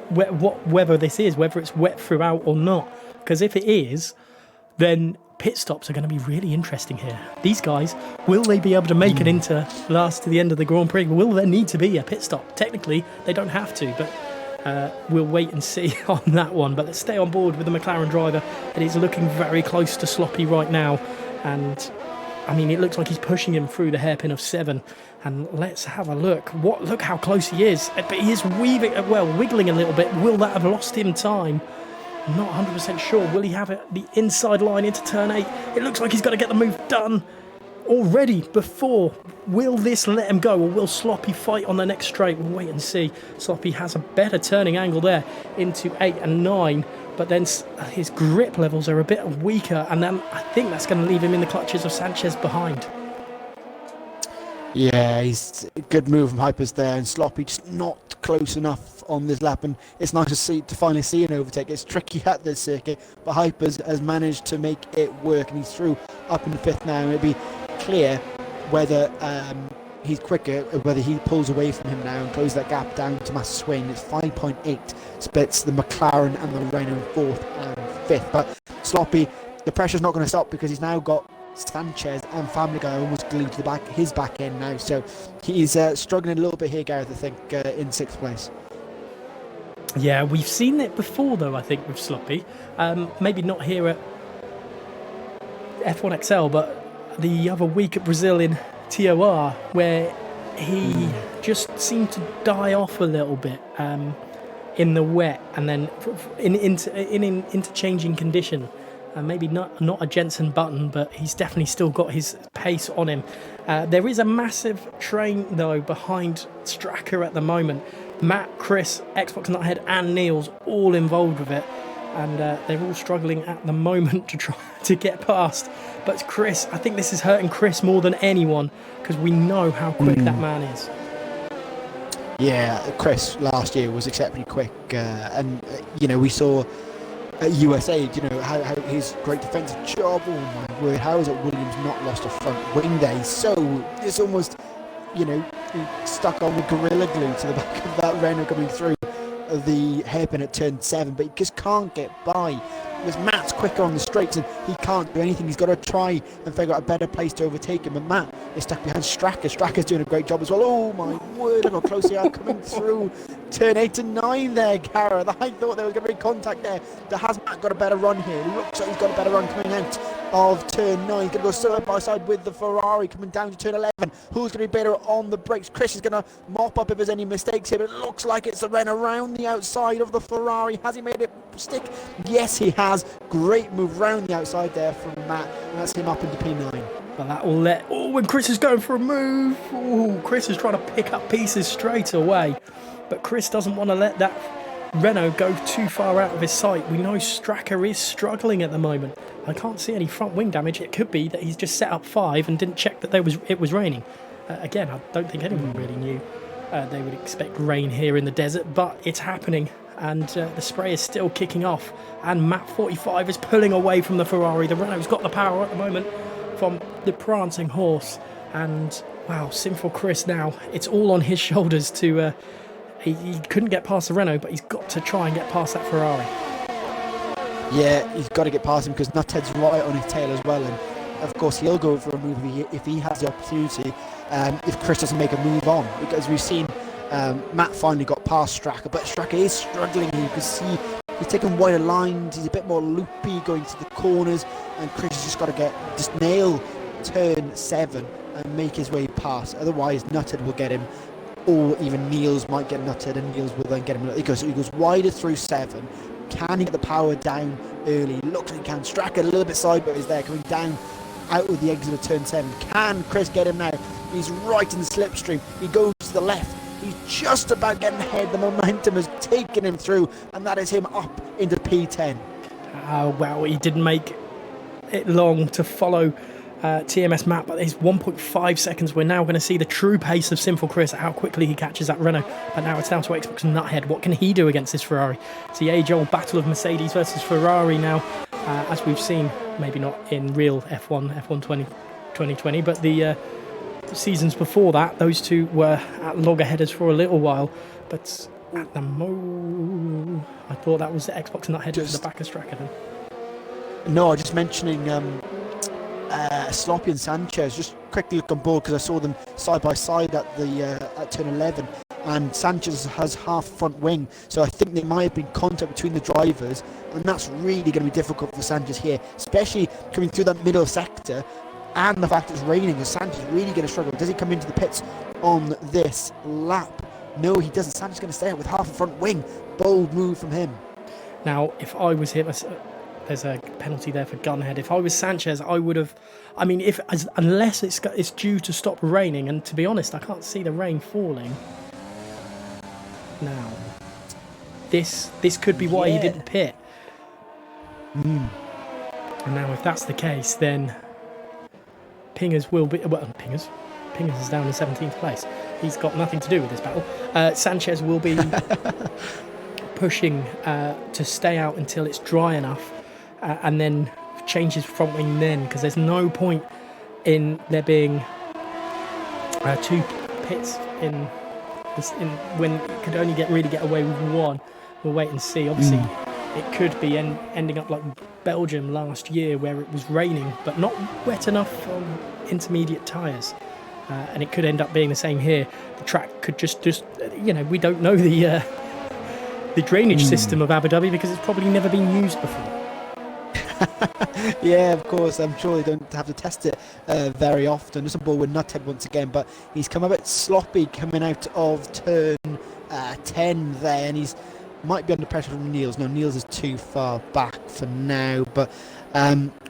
what weather this is, whether it's wet throughout or not, because if it is, then pit stops are going to be really interesting here. These guys, will they be able to make it into last to the end of the Grand Prix? Will there need to be a pit stop? Technically they don't have to, but we'll wait and see on that one. But let's stay on board with the McLaren driver, and he's looking very close to Sloppy right now, and I mean, it looks like he's pushing him through the hairpin of 7. And let's have a look. Look how close he is. But he is wiggling a little bit. Will that have lost him time? I'm not 100% sure. Will he have it the inside line into turn 8? It looks like he's got to get the move done already before. Will this let him go, or will Sloppy fight on the next straight? We'll wait and see. Sloppy has a better turning angle there into 8 and 9. But then his grip levels are a bit weaker, and then I think that's going to leave him in the clutches of Sanchez behind. Yeah, he's a good move from Hypers there, and Sloppy just not close enough on this lap, and it's nice to finally see an overtake. It's tricky at this circuit, but Hypers has managed to make it work, and he's through up in the 5th now, and it'll be clear whether he's quicker, whether he pulls away from him now and closes that gap down to Master Swain. It's 5.8 splits the McLaren and the Renault 4th and 5th, but Sloppy, the pressure's not going to stop because he's now got Sanchez and Family Guy almost glued to his back end now, so he's struggling a little bit here, Gareth, I think, in 6th place. Yeah, we've seen it before though, I think, with Sloppy. Maybe not here at F1XL, but the other week at Brazil in TOR, where he just seemed to die off a little bit in the wet, and then in interchanging condition. Maybe not a Jensen Button, but he's definitely still got his pace on him. There is a massive train, though, behind Straka at the moment. Matt, Chris, Xbox Nuthead and Niels all involved with it. And they're all struggling at the moment to try to get past. But Chris, I think this is hurting Chris more than anyone, because we know how quick that man is. Yeah, Chris last year was exceptionally quick. And we saw at USA, how his great defensive job. Oh my word, how has it Williams not lost a front wing there? It's almost, stuck on with Gorilla Glue to the back of that Renault coming through. the hairpin at turn 7, but he just can't get by. Because Matt's quicker on the straights and he can't do anything. He's got to try and figure out a better place to overtake him. And Matt is stuck behind Stracker. Stracker's doing a great job as well. Oh my word, look how close they are coming through turn 8 and 9 there, Gareth. I thought there was going to be contact there. But has Matt got a better run here? Looks like he's got a better run coming out of turn 9. He's going to go side by side with the Ferrari coming down to turn 11. Who's going to be better on the brakes? Chris is going to mop up if there's any mistakes here, but it looks like it's a run around the outside of the Ferrari. Has he made it stick? Yes, he has. Great move round the outside there from Matt, and that's him up into P9. But that will let... Oh, and Chris is going for a move. Oh, Chris is trying to pick up pieces straight away. But Chris doesn't want to let that Renault go too far out of his sight. We know Stracker is struggling at the moment. I can't see any front wing damage. It could be that he's just set up 5 and didn't check that it was raining. Again, I don't think anyone really knew they would expect rain here in the desert, but it's happening. And the spray is still kicking off, and Matt 45 is pulling away from the Ferrari. The Renault's got the power at the moment from the prancing horse, and wow, Sinful Chris now, it's all on his shoulders to he couldn't get past the Renault, but he's got to try and get past that Ferrari. Yeah, he's got to get past him because Nuthead's right on his tail as well, and of course he'll go for a move if he has the opportunity, if Chris doesn't make a move on, because we've seen Matt finally got past Stracker, but Stracker is struggling. You can see he's taking wider lines, he's a bit more loopy going to the corners, and Chris has just got to just nail turn 7 and make his way past. Otherwise Nuthead will get him, or even Niels might get Nuthead and Niels will then get him. He goes wider through 7. Can he get the power down early? Looks like he can. Stracker a little bit sideways there, coming down out of the exit of turn 7. Can Chris get him now? He's right in the slipstream. He goes to the left. He's just about getting ahead. The momentum has taken him through, and that is him up into P10. Wow, he didn't make it long to follow TMS Matt, but there's 1.5 seconds. We're now going to see the true pace of Sinful Chris, how quickly he catches that Renault. But now it's down to Xbox Nuthead. What can he do against this Ferrari? It's the age-old battle of Mercedes versus Ferrari now, as we've seen, maybe not in real F1 2020, but the seasons before that, those two were at loggerheaders for a little while. But at the I thought that was the Xbox Nuthead at the back of Stracker then. No, I'm just mentioning Sloppy and Sanchez. Just quickly look on board because I saw them side by side at the at turn 11, and Sanchez has half front wing, so I think there might have been contact between the drivers, and that's really going to be difficult for Sanchez here, especially coming through that middle sector. And the fact it's raining, is Sanchez really going to struggle? Does he come into the pits on this lap? No, he doesn't. Sanchez is going to stay out with half a front wing. Bold move from him. Now, if I was him, there's a penalty there for Gunhead. If I was Sanchez, I would have. I mean, unless it's due to stop raining, and to be honest, I can't see the rain falling. Now, this could be why he didn't pit. And now, if that's the case, then Pingers will be... Well, Pingers is down in 17th place. He's got nothing to do with this battle. Sanchez will be pushing to stay out until it's dry enough, and then change his front wing then, because there's no point in there being 2 pits in when it could only get away with 1. We'll wait and see. Obviously, it could be ending up like Belgium last year, where it was raining but not wet enough on intermediate tyres, and it could end up being the same here. The track could just we don't know the drainage system of Abu Dhabi because it's probably never been used before. Yeah, of course. I'm sure they don't have to test it very often. There's a ball with Nuthead once again, but he's come a bit sloppy coming out of turn 10 there, and he's might be under pressure from Niels. No, Niels is too far back for now, but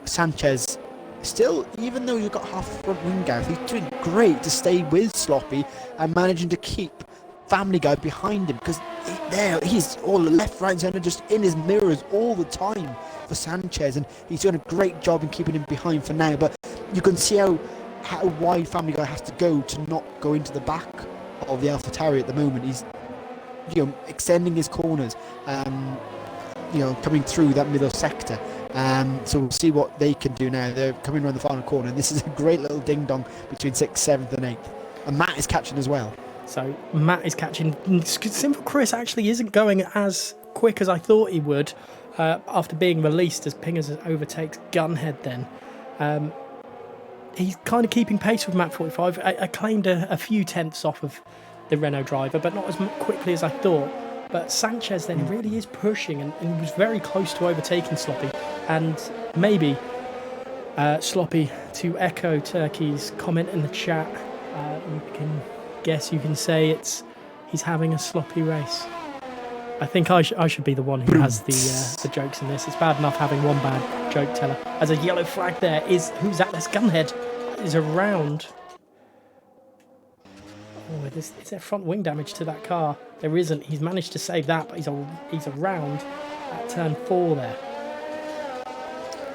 Sanchez still, even though you've got half front wing Gareth, he's doing great to stay with Sloppy and managing to keep Family Guy behind him, because he's all left, right, centre, just in his mirrors all the time for Sanchez, and he's doing a great job in keeping him behind for now. But you can see how wide Family Guy has to go to not go into the back of the AlphaTauri at the moment. He's extending his corners, coming through that middle sector. So we'll see what they can do now. They're coming around the final corner, and this is a great little ding-dong between 6th, 7th and 8th. And Matt is catching as well. So Matt is catching. Simple Chris actually isn't going as quick as I thought he would after being released as Pingers overtakes Gunhead then. He's kind of keeping pace with Matt 45. I claimed a few tenths off of the Renault driver, but not as quickly as I thought. But Sanchez then really is pushing and was very close to overtaking Sloppy. And maybe Sloppy, to echo Turkey's comment in the chat, you can say he's having a sloppy race. I think I should be the one who has the jokes in this. It's bad enough having one bad joke teller. As a yellow flag there who's that? That's Gunhead. That is around. Oh, is there front wing damage to that car? There isn't. He's managed to save that, but he's around at turn 4 there.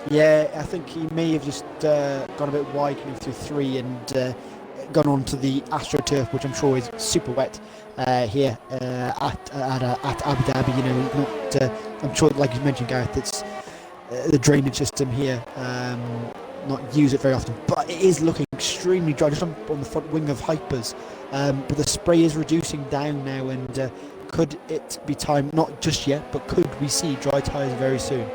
Yeah, I think he may have just gone a bit wide coming through 3 and gone on to the AstroTurf, which I'm sure is super wet here at Abu Dhabi. You know, I'm sure, like you mentioned, Gareth, it's the drainage system here. Not use it very often, but it is looking extremely dry just on the front wing of Hypers. But the spray is reducing down now, and could it be time? Not just yet, but could we see dry tyres very soon?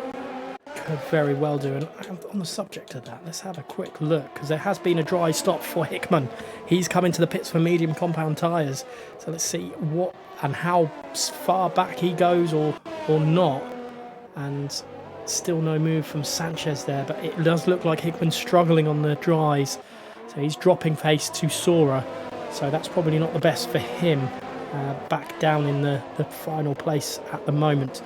Could very well do. And on the subject of that, let's have a quick look, because there has been a dry stop for Hickman. He's come into the pits for medium compound tyres. So let's see what and how far back he goes or not. And still no move from Sanchez there, but it does look like Hickman's struggling on the dries. So he's dropping pace to Sora. So that's probably not the best for him. Back down in the final place at the moment.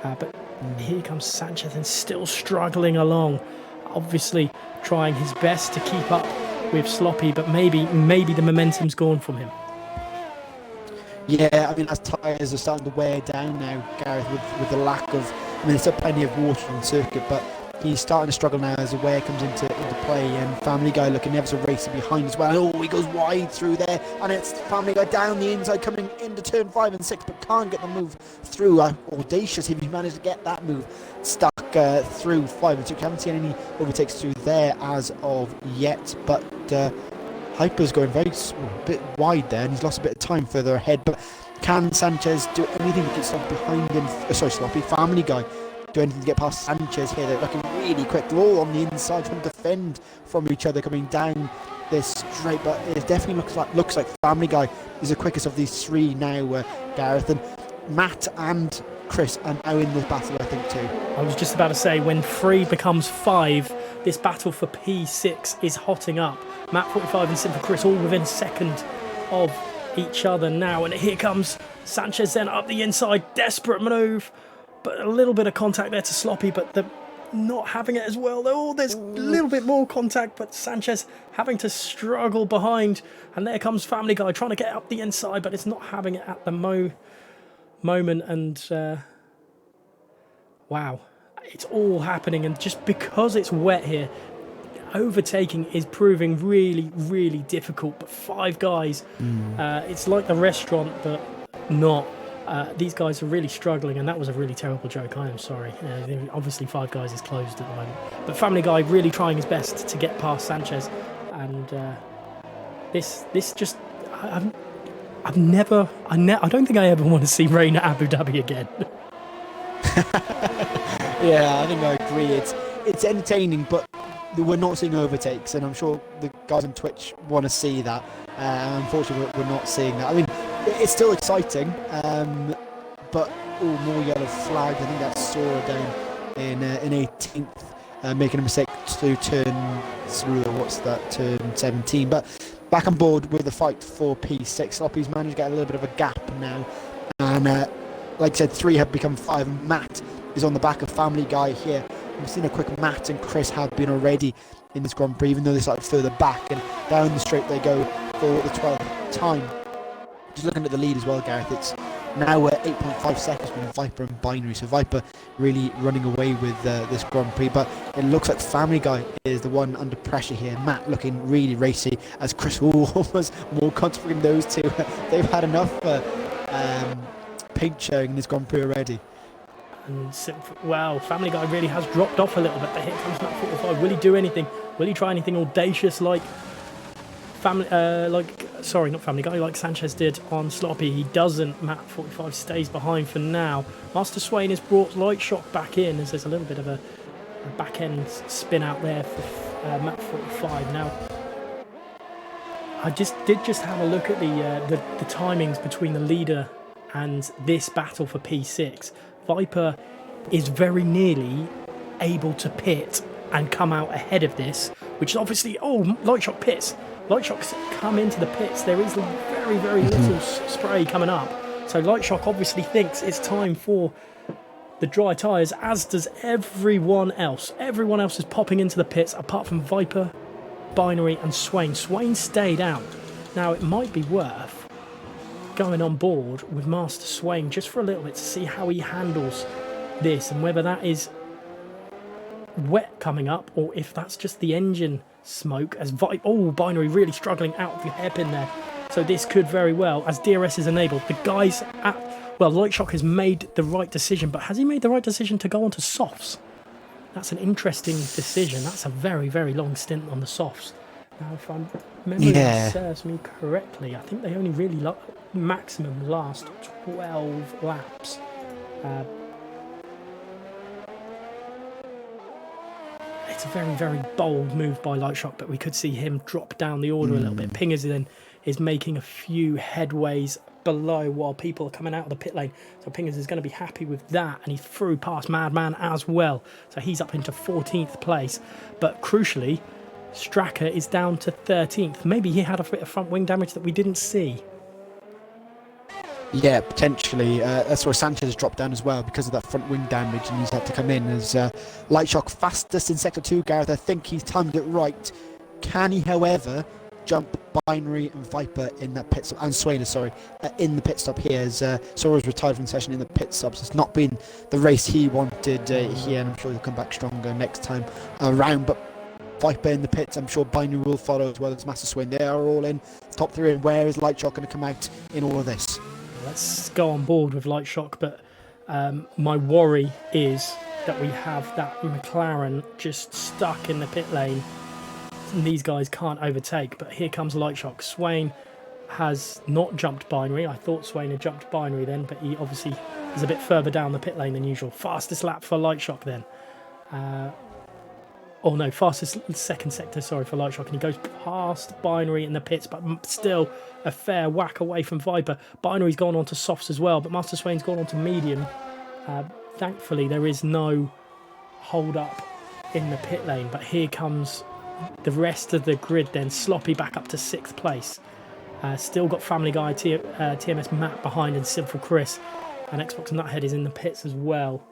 But here comes Sanchez and still struggling along. Obviously trying his best to keep up with Sloppy, but maybe the momentum's gone from him. Yeah, I mean, as tyres are starting to wear down now, Gareth, with the lack of... I mean, there's still plenty of water on the circuit, but he's starting to struggle now as the wear comes into play, and Family Guy looking ever so racing behind as well. Oh, he goes wide through there, and it's Family Guy down the inside coming into turn 5 and 6, but can't get the move through. Audacious if he managed to get that move stuck through 5 and 6. Haven't seen any overtakes through there as of yet, but Hyper's going very bit wide there, and he's lost a bit of time further ahead. But can Sanchez do anything to get Sloppy behind him? Sloppy, Family Guy, do anything to get past Sanchez here? They're looking really quick. They're all on the inside trying to defend from each other coming down this straight, but it definitely looks like Family Guy is the quickest of these 3 now, Gareth. And Matt and Chris are now in this battle, I think, too. I was just about to say, when 3 becomes 5, this battle for P6 is hotting up. Matt 45 and Simple Chris all within a second of each other now, and here comes Sanchez then up the inside. Desperate move, but a little bit of contact there to Sloppy, but they're not having it as well. Oh, there's a little bit more contact, but Sanchez having to struggle behind, and there comes Family Guy trying to get up the inside, but it's not having it at the moment. And wow, it's all happening, and just because it's wet here, overtaking is proving really, really difficult. But 5 guys, it's like the restaurant, but not. These guys are really struggling, and that was a really terrible joke. I am sorry. Obviously 5 guys is closed at the moment, but Family Guy really trying his best to get past Sanchez. And this just I don't think I ever want to see rain at Abu Dhabi again. Yeah, I think I agree. It's entertaining, but we're not seeing overtakes, and I'm sure the guys on Twitch want to see that. Unfortunately, we're not seeing that. I mean, it's still exciting, but more yellow flags. I think that's Sora down in 18th, making a mistake to turn through, turn 17. But back on board with the fight for P6. Sloppy's managed to get a little bit of a gap now, and like I said, 3 have become 5. And Matt is on the back of Family Guy here. We've seen a quick Matt and Chris have been already in this Grand Prix, even though they're slightly further back, and down the straight they go for the 12th time. Just looking at the lead as well, Gareth, it's now 8.5 seconds between Viper and Binary, so Viper really running away with this Grand Prix, but it looks like Family Guy is the one under pressure here. Matt looking really racy, as Chris was more concentrating those 2. They've had enough paint showing in this Grand Prix already. And wow, Family Guy really has dropped off a little bit, but here comes Matt 45. Will he do anything? Will he try anything audacious like sorry, not Family Guy, like Sanchez did on Sloppy. He doesn't. Matt 45 stays behind for now. Master Swain has brought Light Shock back in as there's a little bit of a back end spin out there for Matt 45. Now, I did have a look at the timings between the leader and this battle for P6. Viper is very nearly able to pit and come out ahead of this, which is obviously, Light Shock pits. Light Shock's come into the pits. There is very, very little spray coming up. So Light Shock obviously thinks it's time for the dry tyres, as does everyone else. Everyone else is popping into the pits apart from Viper, Binary and Swain. Swain stayed out. Now, it might be worth going on board with Master Swain just for a little bit to see how he handles this and whether that is wet coming up or if that's just the engine smoke as Binary really struggling out of your hairpin there. So this could very well, as DRS is enabled, the guys at, Light Shock has made the right decision, but has he made the right decision to go onto softs? That's an interesting decision. That's a very, very long stint on the softs. Now, if I'm memory serves me correctly, I think they only really maximum last 12 laps. It's a very, very bold move by Light Shock, but we could see him drop down the order a little bit. Pingers then is making a few headways below while people are coming out of the pit lane. So Pingers is going to be happy with that, and he's through past Madman as well. So he's up into 14th place. But crucially, Straka is down to 13th. Maybe he had a bit of front wing damage that we didn't see. Yeah, potentially. That's where Sanchez has dropped down as well because of that front wing damage, and he's had to come in as Light Shock fastest in Sector 2, Gareth. I think he's timed it right. Can he, however, jump Binary and Viper in that pit stop, and Swainer, in the pit stop here, as Sora's retired from the session in the pit stops. It's not been the race he wanted here, and I'm sure he'll come back stronger next time around. But Viper in the pits, I'm sure Binary will follow as well as Master Swin. They are all in top 3, and where is Light Shock going to come out in all of this? Let's go on board with Light Shock, but my worry is that we have that McLaren just stuck in the pit lane. And these guys can't overtake, but here comes Light Shock. Swain has not jumped Binary. I thought Swain had jumped Binary then, but he obviously is a bit further down the pit lane than usual. Fastest lap for Light Shock then. Fastest second sector, for Light Shock, and he goes past Binary in the pits, but still a fair whack away from Viper. Binary's gone on to softs as well, but Master Swain's gone on to medium. Thankfully, there is no hold up in the pit lane, but here comes the rest of the grid then. Sloppy back up to 6th place. Still got Family Guy, TMS Matt behind, and Sinful Chris, and Xbox Nuthead is in the pits as well.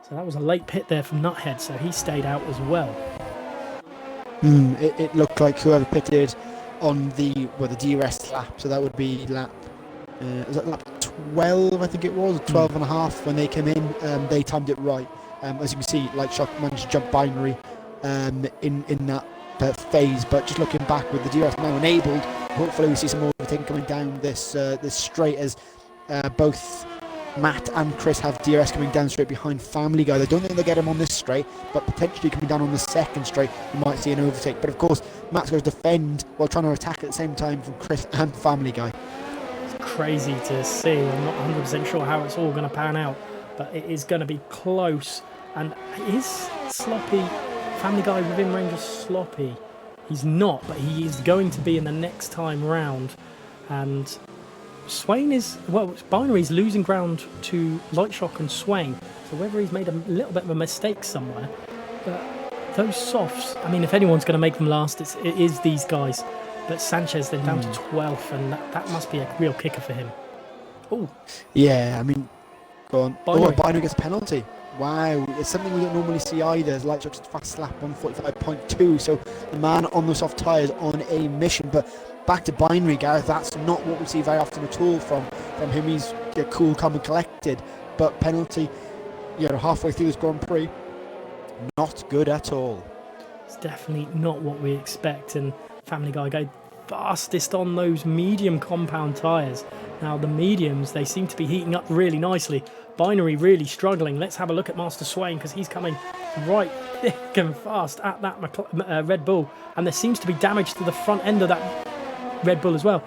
So that was a late pit there from Nuthead, so he stayed out as well. It looked like whoever pitted on the DRS lap, so that would be lap 12, I think it was, 12 and a half when they came in. They timed it right. As you can see, Light Shock managed to jump Binary in that phase, but just looking back with the DRS now enabled, hopefully we see some more overtaking coming down this straight, as both Matt and Chris have DRS coming down straight behind Family Guy. I don't think they'll get him on this straight, but potentially coming down on the second straight, you might see an overtake. But of course, Matt's going to defend while trying to attack at the same time from Chris and Family Guy. It's crazy to see. I'm not 100% sure how it's all going to pan out, but it is going to be close. And is Sloppy, Family Guy within range of Sloppy? He's not, but he is going to be in the next time round. And Swain is, Binary's losing ground to Light Shock and Swain. So whether he's made a little bit of a mistake somewhere, but those softs, I mean, if anyone's going to make them last, it is these guys. But Sanchez, they're down to 12th, and that must be a real kicker for him. Oh. Yeah, I mean, go on. Binary. Binary gets a penalty. Wow, it's something we don't normally see either. Light Shock's fast lap on 45.2, so the man on the soft tyres on a mission. But back to Binary, Gareth, that's not what we see very often at all from him. He's cool, calm and collected, but penalty, halfway through this Grand Prix, not good at all. It's definitely not what we expect, and Family Guy go fastest on those medium compound tyres. Now the mediums, they seem to be heating up really nicely. Binary really struggling. Let's have a look at Master Swain, because he's coming right thick and fast at that Red Bull, and there seems to be damage to the front end of that Red Bull as well.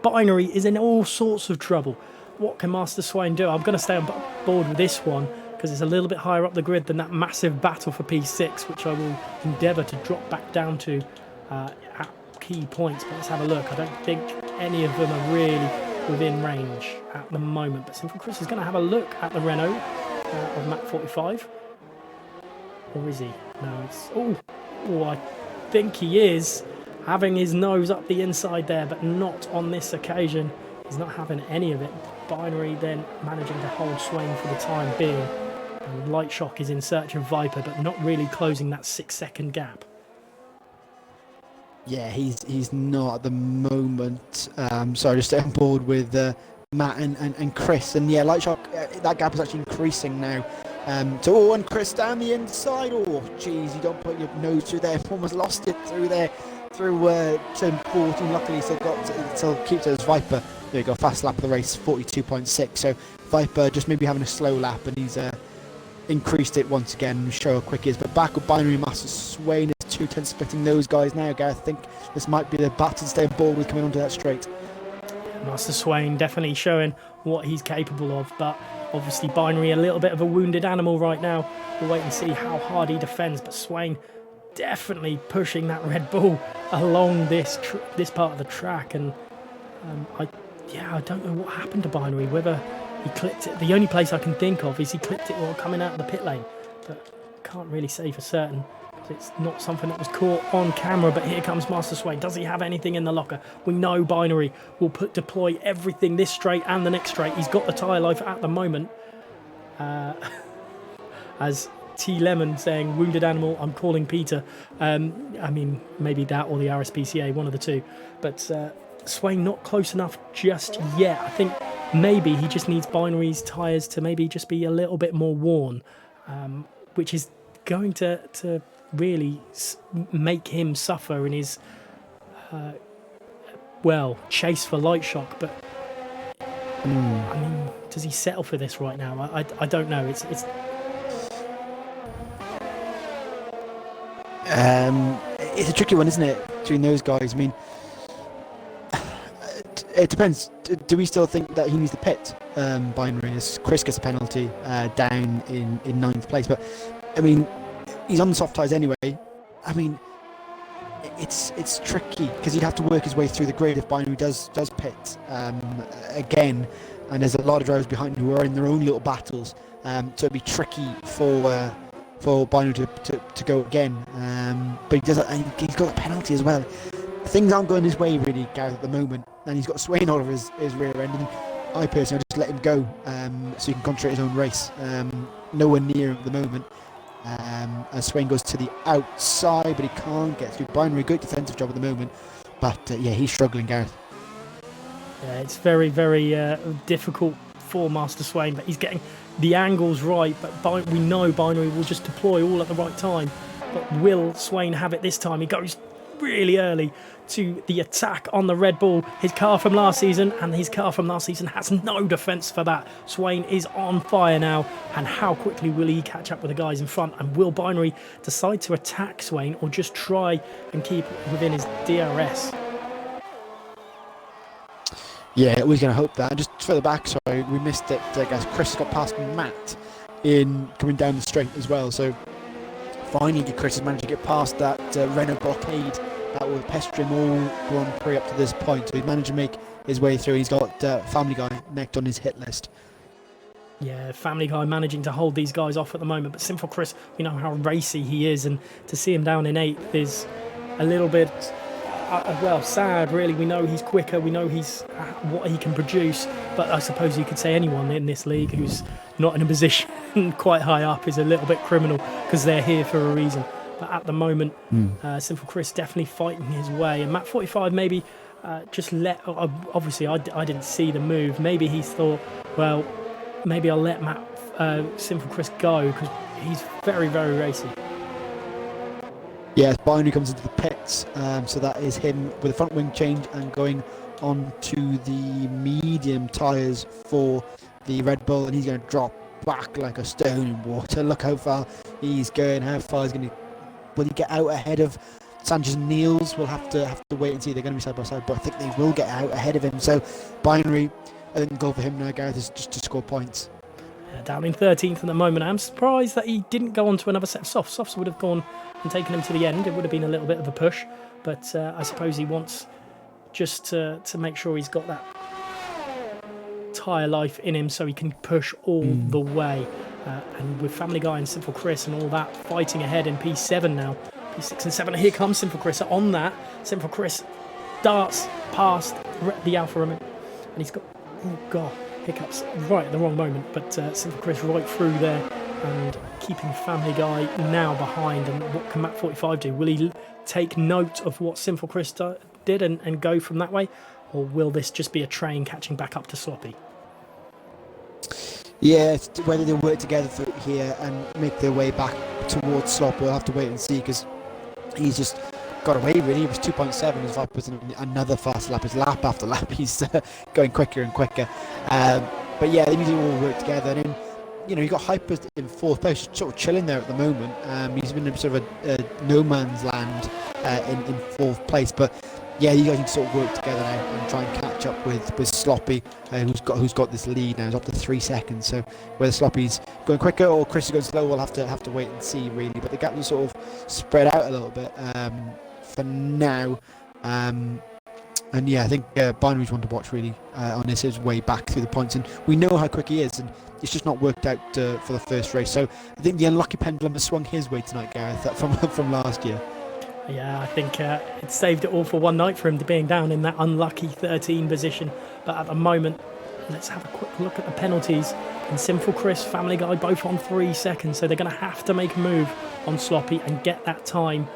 Binary is in all sorts of trouble. What can Master Swain do? I'm going to stay on board with this one because it's a little bit higher up the grid than that massive battle for P6, which I will endeavour to drop back down to at key points. But let's have a look. I don't think any of them are really within range at the moment. But Sinful Chris is going to have a look at the Renault of map 45. Or is he? No, it's... Oh, I think he is having his nose up the inside there, but not on this occasion. He's not having any of it. Binary then managing to hold Swain for the time being. And Light Shock is in search of Viper, but not really closing that 6-second gap. Yeah, he's not at the moment. So just stay on board with Matt and Chris. And yeah, Light Shock, that gap is actually increasing now. And Chris down the inside. Oh, jeez, you don't put your nose through there. Almost lost it through there. Through turn 14, luckily still keeps it as Viper. There you go, fast lap of the race, 42.6. So Viper just maybe having a slow lap, and he's increased it once again. Show how quick he is. But back with Binary, Master Swain is 2-10 splitting those guys now. Gareth, I think this might be the battle to stay on board with coming onto that straight. Master Swain definitely showing what he's capable of, but obviously Binary a little bit of a wounded animal right now. We'll wait and see how hard he defends, but Swain definitely pushing that Red Bull along this part of the track. And I don't know what happened to Binary, whether he clipped it. The only place I can think of is he clipped it while coming out of the pit lane, but can't really say for certain. It's not something that was caught on camera. But here comes Master Swain. Does he have anything in the locker? We know Binary will deploy everything this straight and the next straight. He's got the tyre life at the moment. As T Lemon saying, wounded animal, I'm calling Peter. I mean, maybe that or the RSPCA, one of the two. But Swain not close enough just yet. I think maybe he just needs Binary's tyres to maybe just be a little bit more worn, which is going to really make him suffer in his chase for Light Shock. But I mean, does he settle for this right now? I don't know. It's a tricky one, isn't it, between those guys? I mean, it depends. Do we still think that he needs to pit Binary as Chris gets a penalty down in 9th place? But I mean, he's on the soft tyres anyway. I mean, it's tricky because he'd have to work his way through the grid if Binary does pit again. And there's a lot of drivers behind him who are in their own little battles. So it'd be tricky for Binary to go again. But he's got a penalty as well. Things aren't going his way really, Gareth, at the moment. And he's got Swain all over his rear end. And I personally just let him go so he can concentrate his own race. Nowhere near him at the moment. As Swain goes to the outside, but he can't get through. Binary, good defensive job at the moment. But he's struggling, Gareth. Yeah, it's very, very difficult for Master Swain, but he's getting the angles right. But we know Binary will just deploy all at the right time. But will Swain have it this time? He goes really early to the attack on the Red Bull, his car from last season, and his car from last season has no defence for that. Swain is on fire now, and how quickly will he catch up with the guys in front? And will Binary decide to attack Swain or just try and keep within his DRS? Yeah, we're going to hope that. And just further back, sorry, we missed it. I guess Chris got past Matt in coming down the straight as well. So finally, Chris has managed to get past that Renault blockade that was pestering all Grand Prix up to this point. So he's managed to make his way through. He's got Family Guy next on his hit list. Yeah, Family Guy managing to hold these guys off at the moment. But Sinful Chris, we know how racy he is, and to see him down in 8th is a little bit sad really. We know he's quicker, we know he's what he can produce, but I suppose you could say anyone in this league who's not in a position quite high up is a little bit criminal because they're here for a reason. But at the moment, Sinful Chris definitely fighting his way, and Map 45 maybe just obviously I didn't see the move. Maybe he thought, well, maybe I'll let Sinful Chris go because he's very, very racy. Yeah, Binary comes into the pits, so that is him with a front wing change and going on to the medium tyres for the Red Bull, and he's going to drop back like a stone in water. Look how far he's going, how far he's going to... Will he get out ahead of Sanchez and Niels will have to wait and see. They're going to be side by side, but I think they will get out ahead of him. So Binary, I think the goal for him now, Gareth, is just to score points. Down in 13th at the moment. I'm surprised that he didn't go on to another set of softs. Softs would have gone and taken him to the end. It would have been a little bit of a push, but I suppose he wants just to make sure he's got that tyre life in him so he can push all the way. And with Family Guy and Simple Chris and all that fighting ahead in P7 now, P6 and 7, here comes Simple Chris on that. Simple Chris darts past the Alfa Romeo, and he's got, oh god, hiccups right at the wrong moment, but Simple Chris right through there and keeping Family Guy now behind. And what can Matt 45 do? Will he take note of what Simple Chris did and go from that way, or will this just be a train catching back up to Sloppy? Yeah, whether they work together here and make their way back towards Slop, we'll have to wait and see, because he's just got away really. He was 2.7, his Viper's another fast lap. His lap after lap, he's going quicker and quicker. But yeah, they need to all work together. And then, you know, you got Hyper in 4th place, sort of chilling there at the moment. He's been in sort of a no man's land in 4th place, but yeah, you guys need to sort of work together now and try and catch up with Sloppy, who's got this lead now. He's up to 3 seconds. So whether Sloppy's going quicker or Chris is going slow, we'll have to wait and see really. But the gap will sort of spread out a little bit for now. And yeah, I think Binary's one to watch really on his way back through the points. And we know how quick he is, and it's just not worked out for the first race. So I think the unlucky pendulum has swung his way tonight, Gareth, from last year. Yeah, I think it saved it all for one night for him to being down in that unlucky 13 position. But at the moment, let's have a quick look at the penalties. And Simple Chris, Family Guy, both on 3 seconds. So they're going to have to make a move on Sloppy and get that time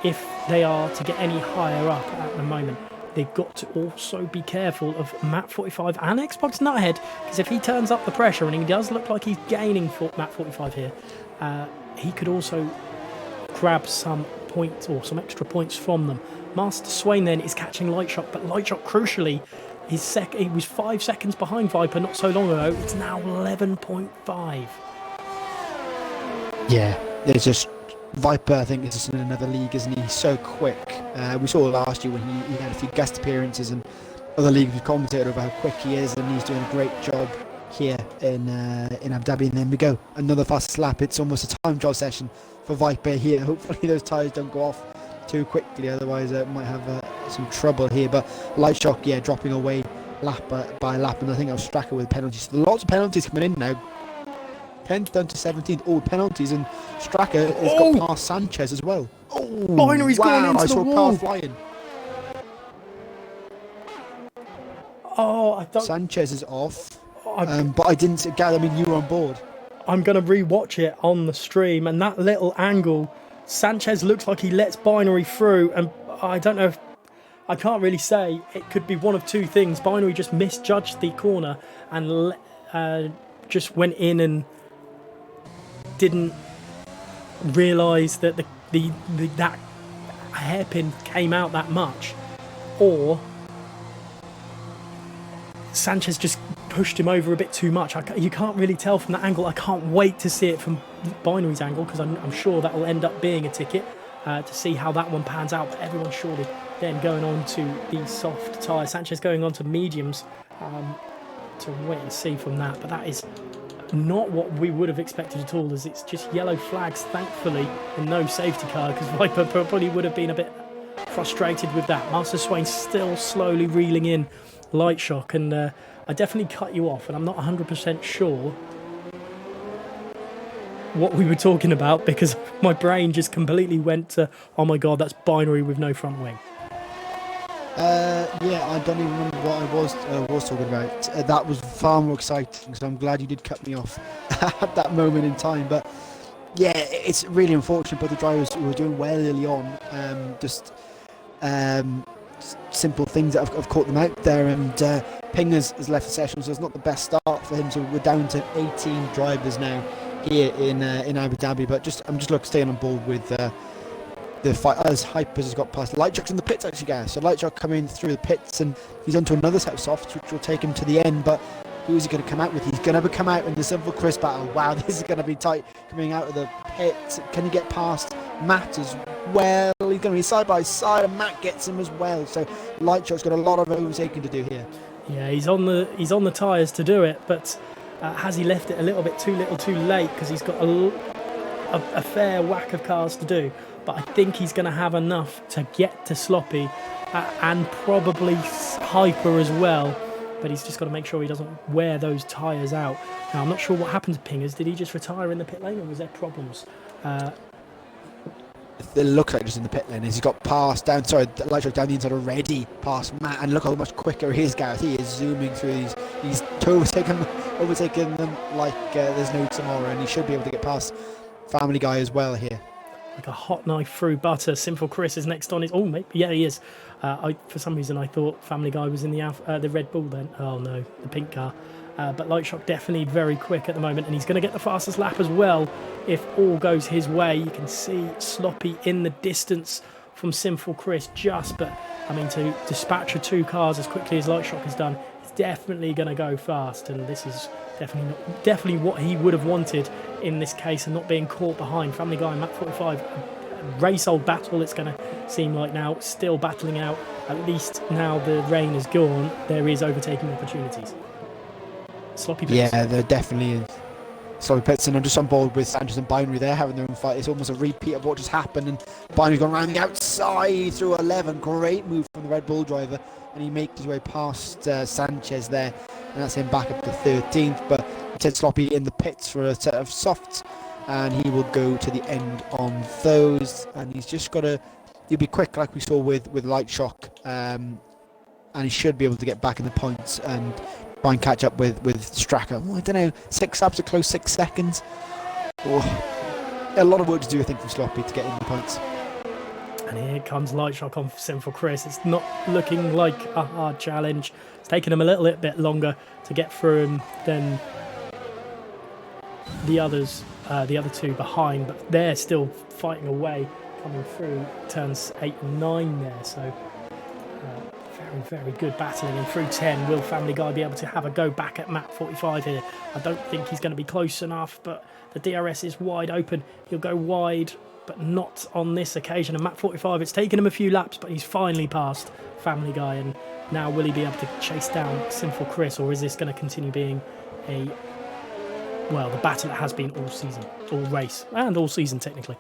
if they are to get any higher up at the moment. They've got to also be careful of Matt 45 and Xbox Nuthead, because if he turns up the pressure, and he does look like he's gaining for Matt 45 here, he could also grab some points or some extra points from them. Master Swain then is catching Lightshot, but Lightshot crucially he was 5 seconds behind Viper not so long ago. It's now 11.5. Yeah, there's just Viper, I think, is just in another league, isn't he? He's so quick. We saw last year when he had a few guest appearances and other leagues we commentated over how quick he is, and he's doing a great job here in Abu Dhabi. And then we go another fast lap. It's almost a time trial session for Viper here. Hopefully those tyres don't go off too quickly, otherwise it might have some trouble here. But Lightshock, yeah, dropping away lap by lap, and I think I'll Stracker with penalties. Lots of penalties coming in now. 10th down to 17th, all penalties, and Stracker has got past Sanchez as well. Oh, Binary's gone into the wall. Car flying. I don't. Sanchez is off, but I didn't. Gary, I mean, you were on board. I'm going to re-watch it on the stream, and that little angle, Sanchez looks like he lets Binary through, and I don't know if, I can't really say. It could be one of two things. Binary just misjudged the corner and just went in and didn't realise that that hairpin came out that much, or Sanchez just pushed him over a bit too much. You can't really tell from that angle. I can't wait to see it from Binary's angle, because I'm sure that will end up being a ticket to see how that one pans out. But everyone's surely then going on to the soft tyres. Sanchez going on to mediums to wait and see from that. But that is not what we would have expected at all, as it's just yellow flags, thankfully, and no safety car, because Viper probably would have been a bit frustrated with that. Master Swain still slowly reeling in Light Shock, and I definitely cut you off, and I'm not 100% sure what we were talking about, because my brain just completely went to, oh my god, that's Binary with no front wing. Yeah, I don't even remember what I was talking about. That was far more exciting, so I'm glad you did cut me off at that moment in time. But yeah, it's really unfortunate, but the drivers who were doing well early on, just simple things that have caught them out there, and Ping has left the session, so it's not the best start for him. So we're down to 18 drivers now here in Abu Dhabi. But I'm just staying on board with the fight as Hypers has got past. Lightshock's in the pits actually, guys. So Lightshock coming through the pits, and he's onto another set of softs, which will take him to the end. But who is he going to come out with? He's going to come out in the Simple Chris battle. Wow, this is going to be tight coming out of the pits. Can he get past Matt as well. He's going to be side by side, and Matt gets him as well. So Lightshot's got a lot of overtaking to do here. Yeah, he's on the tyres to do it, but has he left it a little bit too little too late, because he's got a fair whack of cars to do. But I think he's going to have enough to get to Sloppy and probably Hyper as well. But he's just got to make sure he doesn't wear those tyres out. Now, I'm not sure what happened to Pingers. Did he just retire in the pit lane, or was there problems? It looks like just in the pit lane. He's got past down. Sorry, Lightshot down the inside already past Matt, and look how much quicker he is, Gareth. He is zooming through these. He's overtaking them like there's no tomorrow, and he should be able to get past Family Guy as well here. Like a hot knife through butter. Sinful Chris is next on his. Oh, maybe, yeah, he is. For some reason, I thought Family Guy was in the Red Bull then. Oh no, the pink car. But Lightshock definitely very quick at the moment, and he's going to get the fastest lap as well if all goes his way. You can see Sloppy in the distance from Sinful Chris but I mean, to dispatch 2 cars as quickly as Lightshock has done, he's definitely going to go fast, and this is definitely what he would have wanted in this case, and not being caught behind Family Guy and Mach 45. A race old battle, it's going to seem like now, still battling out. At least now the rain is gone, there is overtaking opportunities. Sloppy pits. Yeah, there definitely is. Sloppy pits, and I'm just on board with Sanchez and Binary. They're having their own fight. It's almost a repeat of what just happened, and Binary's gone around the outside through 11. Great move from the Red Bull driver, and he makes his way past Sanchez there, and that's him back up to 13th. But Ted Sloppy in the pits for a set of softs, and he will go to the end on those, and he's just got to, he'll be quick like we saw with Lightshock, and he should be able to get back in the points and try and catch up with Straka. I don't know, 6 laps are close, 6 seconds. Oh, a lot of work to do, I think, for Sloppy to get in the points. And here comes Lightshock on Sinful Chris. It's not looking like a hard challenge. It's taken him a little bit longer to get through him than the others, the other 2 behind, but they're still fighting away, coming through turns 8 and 9 there. So very good battling, and through 10 will Family Guy be able to have a go back at Map 45 here? I don't think he's going to be close enough, but the DRS is wide open. He'll go wide, but not on this occasion. And Map 45, it's taken him a few laps, but he's finally passed Family Guy, and now will he be able to chase down Sinful Chris, or is this going to continue being the battle it has been all season, all race, and all season technically?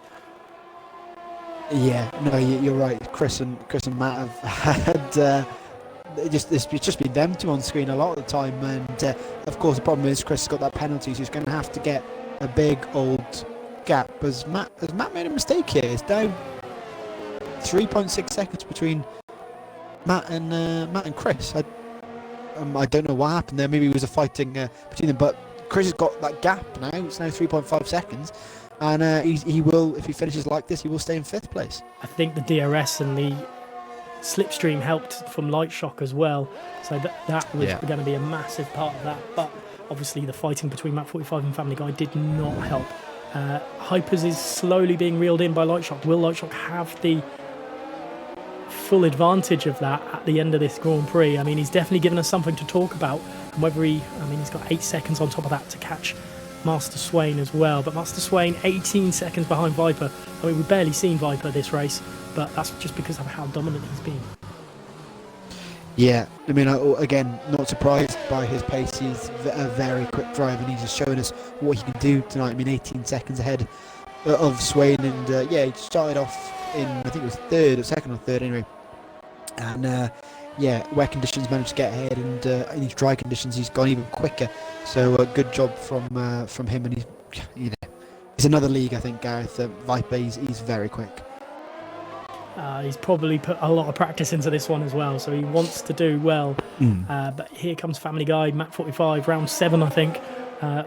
Yeah, no, you're right. Chris and Matt have had it's just been them 2 on screen a lot of the time, and of course the problem is Chris has got that penalty, so he's going to have to get a big old gap. Has Matt made a mistake here? It's down 3.6 seconds between Matt and Chris. I don't know what happened there. Maybe it was a fighting between them, but Chris has got that gap now. It's now 3.5 seconds. And he will, if he finishes like this, he will stay in 5th place. I think the DRS and the slipstream helped from Lightshock as well, so that was going to be a massive part of that. But obviously the fighting between Map 45 and Family Guy did not help. Hypers is slowly being reeled in by Lightshock. Will Lightshock have the full advantage of that at the end of this Grand Prix? I mean, he's definitely given us something to talk about, and whether he's got 8 seconds on top of that to catch Master Swain as well, but Master Swain 18 seconds behind Viper. I mean, we've barely seen Viper this race, but that's just because of how dominant he's been. Yeah, I mean, again, not surprised by his pace. He's a very quick driver, and he's just showing us what he can do tonight. I mean, 18 seconds ahead of Swain, and he started off in, I think it was 3rd or 2nd or 3rd anyway, and wet conditions managed to get ahead, and in these dry conditions he's gone even quicker. So good job from him, and he's another league, I think, Gareth. Viper, he's very quick. He's probably put a lot of practice into this one as well, so he wants to do well. But here comes Family Guy, Map 45, round 7, I think,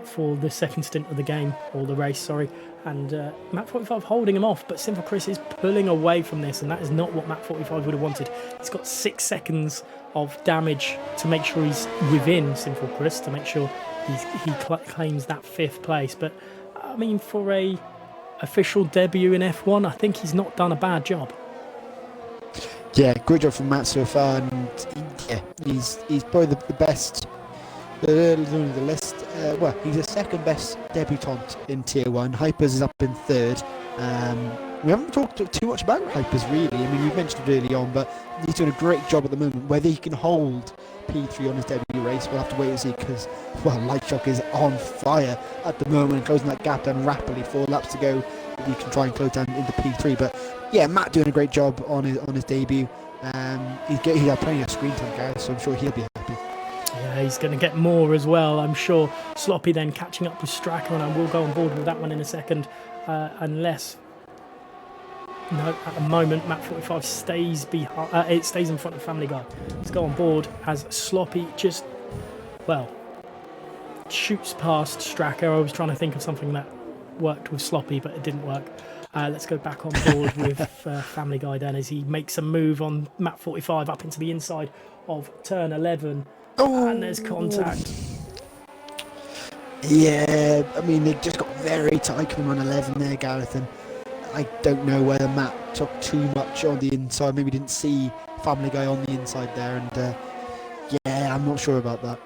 for the second stint of the game, or the race, sorry. And Map 45 holding him off, but Sinful Chris is pulling away from this, and that is not what Map 45 would have wanted. He's got 6 seconds of damage to make sure he's within Sinful Chris, to make sure he claims that 5th place. But, I mean, for a official debut in F1, I think he's not done a bad job. Yeah, great job from Matt so far, and he's probably the best. The list. He's the 2nd best debutant in Tier 1. Hypers is up in 3rd. We haven't talked too much about Hypers really. I mean, you mentioned it early on, but he's doing a great job at the moment. Whether he can hold P3 on his debut race, we'll have to wait and see, because, well, Lightshock is on fire at the moment, closing that gap down rapidly. 4 laps to go. He can try and close down into P3, but yeah, Matt doing a great job on his debut. He had plenty of screen time, guys, so I'm sure he'll be happy. Yeah, he's going to get more as well, I'm sure. Sloppy then catching up with Stracker, and I will go on board with that one in a second, unless... No, at the moment, Map 45 stays behind. It stays in front of Family Guy. Let's go on board as Sloppy just, well, shoots past Stracker. I was trying to think of something that worked with Sloppy, but it didn't work. Let's go back on board with Family Guy then, as he makes a move on Map 45 up into the inside of turn 11. Oh. And there's contact. Yeah, I mean, they just got very tight coming on 11 there, Gareth, and I don't know whether Matt took too much on the inside. Maybe didn't see Family Guy on the inside there, and yeah, I'm not sure about that.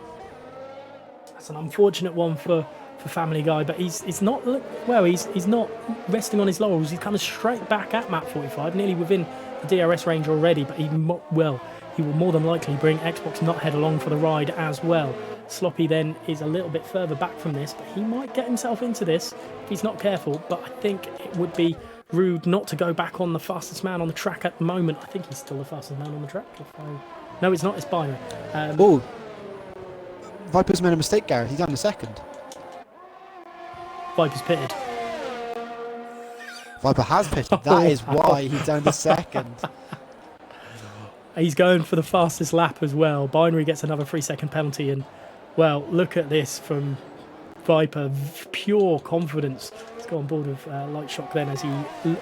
That's an unfortunate one for Family Guy, but he's not, well, he's not resting on his laurels. He's kind of straight back at Map 45, nearly within the DRS range already, but he will more than likely bring Xbox Nuthead along for the ride as well. Sloppy then is a little bit further back from this, but he might get himself into this if he's not careful, but I think it would be rude not to go back on the fastest man on the track at the moment. I think he's still the fastest man on the track. No, it's not. It's Binary. Viper's made a mistake, Gareth. He's down to second. Viper's pitted. Viper has pitted. That is why he's down to second. He's going for the fastest lap as well. Binary gets another 3-second penalty, and, well, look at this from Viper. Pure confidence. Let's go on board with Lightshock then, as he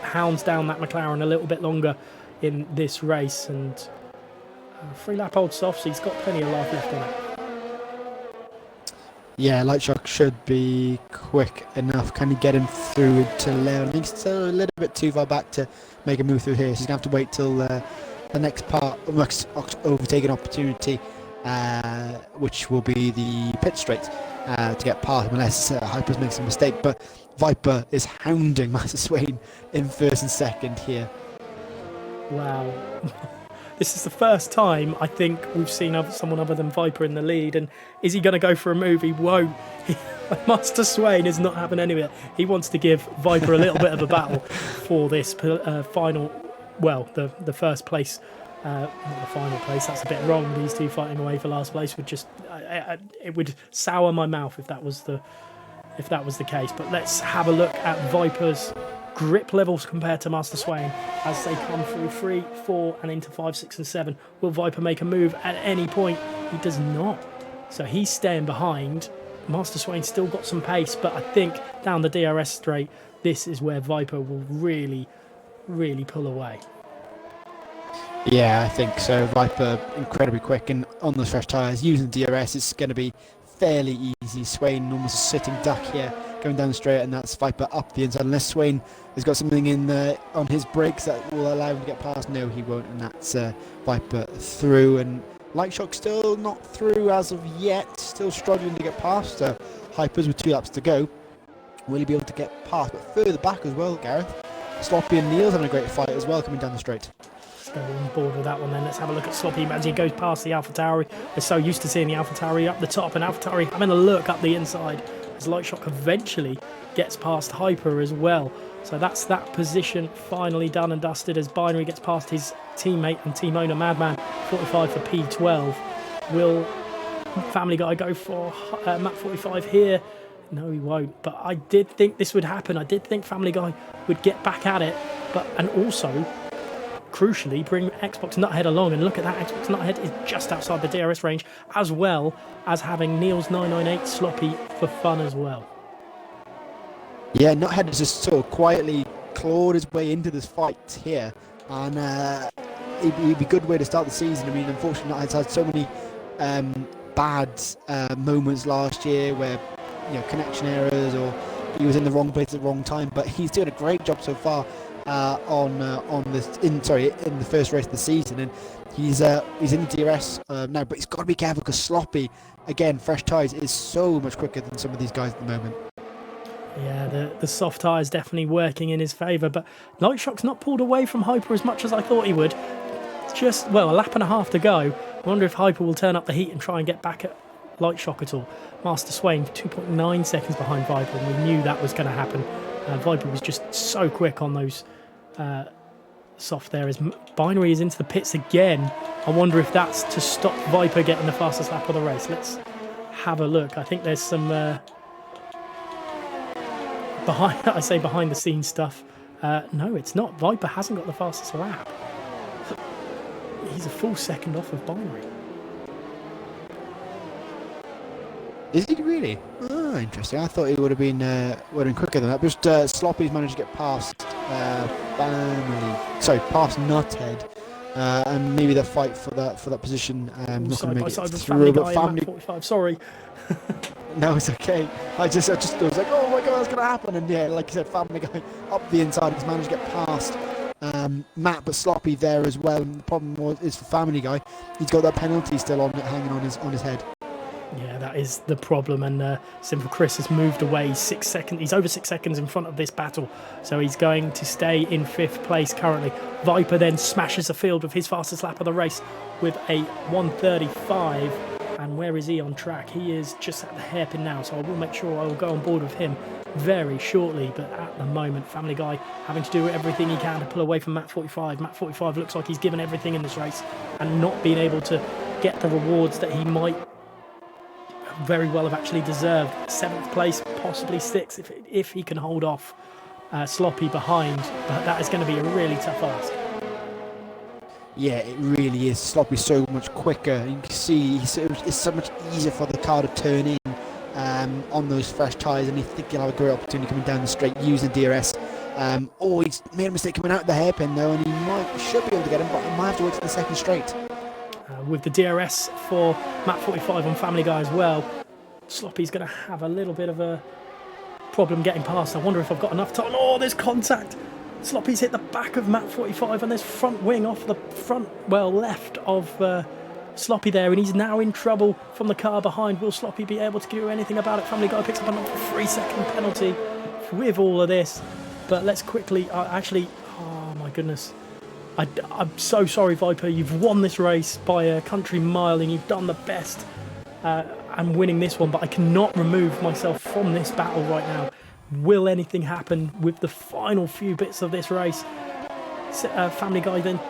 hounds down that McLaren a little bit longer in this race, and 3-lap old soft, so he's got plenty of life left on it. Yeah, Lightshock should be quick enough. Can he get him through to 11? I think he's still a little bit too far back to make a move through here, so he's going to have to wait till the next overtaking opportunity, which will be the pit straight, to get past him, unless Hyper's makes a mistake. But Viper is hounding Master Swain in first and second here. Wow. This is the first time I think we've seen someone other than Viper in the lead, and is he going to go for a move? He won't. Master Swain is not having any of it. He wants to give Viper a little bit of a battle for this final, well, the first place, not the final place, that's a bit wrong. These two fighting away for last place would just, it would sour my mouth if that was the case. But let's have a look at Viper's grip levels compared to Master Swain as they come through 3, 4 and into 5, 6 and 7. Will Viper make a move at any point? He does not. So he's staying behind. Master Swain still got some pace, but I think down the DRS straight, this is where Viper will really pull away. Yeah, I think so. Viper incredibly quick, and on the fresh tyres, using DRS, it's going to be fairly easy. Swain almost a sitting duck here, going down the straight, and that's Viper up the inside. Unless Swain has got something in on his brakes that will allow him to get past. No, he won't, and that's Viper through. And Lightshock still not through as of yet, still struggling to get past Hypers with 2 laps to go. Will he be able to get past? But further back as well, Gareth. Sloppy and Neil's having a great fight as well, coming down the straight. Let's go on board with that one then. Let's have a look at Sloppy as he goes past the AlphaTauri. We're so used to seeing the AlphaTauri up the top, and AlphaTauri having a look up the inside as Lightshock eventually gets past Hyper as well. So that's that position finally done and dusted as Binary gets past his teammate and team owner Madman, 45 for P12. Will Family Guy go for map 45 here? No, he won't. But I did think this would happen. I did think Family Guy would get back at it, and also, crucially, bring Xbox Nuthead along. And look at that, Xbox Nuthead is just outside the DRS range, as well as having Neil's 998 Sloppy for fun as well. Yeah, Nuthead has just sort of quietly clawed his way into this fight here, and it'd be a good way to start the season. I mean, unfortunately, Nuthead's had so many bad moments last year where, you know, connection errors, or he was in the wrong place at the wrong time. But he's doing a great job so far in the first race of the season, and he's in the DRS now. But he's got to be careful because Sloppy, again, fresh tyres, is so much quicker than some of these guys at the moment. Yeah, the soft tyre is definitely working in his favour, but Lightshock's not pulled away from Hyper as much as I thought he would. Just, well, a lap and a half to go. I wonder if Hyper will turn up the heat and try and get back at Lightshock at all. Master Swain 2.9 seconds behind Viper, and we knew that was going to happen. Viper was just so quick on those soft there. As Binary is into the pits again. I wonder if that's to stop Viper getting the fastest lap of the race. Let's have a look. I think there's some behind the scenes stuff. No, it's not. Viper hasn't got the fastest lap. He's a full second off of Binary. Is he really? Oh, interesting. I thought he would have been quicker than that. Just Sloppy's managed to get past past Nuthead, and maybe the fight for that position. Not going to make it through. But Family 45. Sorry. No, it's okay. I was like, oh my god, that's going to happen. And yeah, like you said, Family Guy up the inside. He's managed to get past Matt, but Sloppy there as well. And the problem is for Family Guy, he's got that penalty still hanging on his head. Yeah, that is the problem, and Simple Chris has moved away 6 seconds. He's over 6 seconds in front of this battle, so he's going to stay in 5th place currently. Viper then smashes the field with his fastest lap of the race with a 1:35. And where is he on track? He is just at the hairpin now, so I will make sure I will go on board with him very shortly. But at the moment, Family Guy having to do everything he can to pull away from Matt 45. Matt 45 looks like he's given everything in this race and not being able to get the rewards that he might very well have actually deserved. 7th place, possibly 6th if he can hold off Sloppy behind, but that is going to be a really tough ask. Yeah, it really is. Sloppy's so much quicker. You can see it's so much easier for the car to turn in on those fresh tyres, and I think he'll have a great opportunity coming down the straight using DRS. He's made a mistake coming out of the hairpin though, and he should be able to get him, but he might have to wait for the second straight. With the DRS for Matt 45 on Family Guy as well, Sloppy's going to have a little bit of a problem getting past. I wonder if I've got enough time. Oh, there's contact. Sloppy's hit the back of Matt 45, and there's front wing off the left of Sloppy there, and he's now in trouble from the car behind. Will Sloppy be able to do anything about it? Family Guy picks up another 3-second penalty with all of this. But let's quickly, oh my goodness. I'm so sorry, Viper. You've won this race by a country mile, and you've done the best and winning this one, but I cannot remove myself from this battle right now. Will anything happen with the final few bits of this race? Family Guy then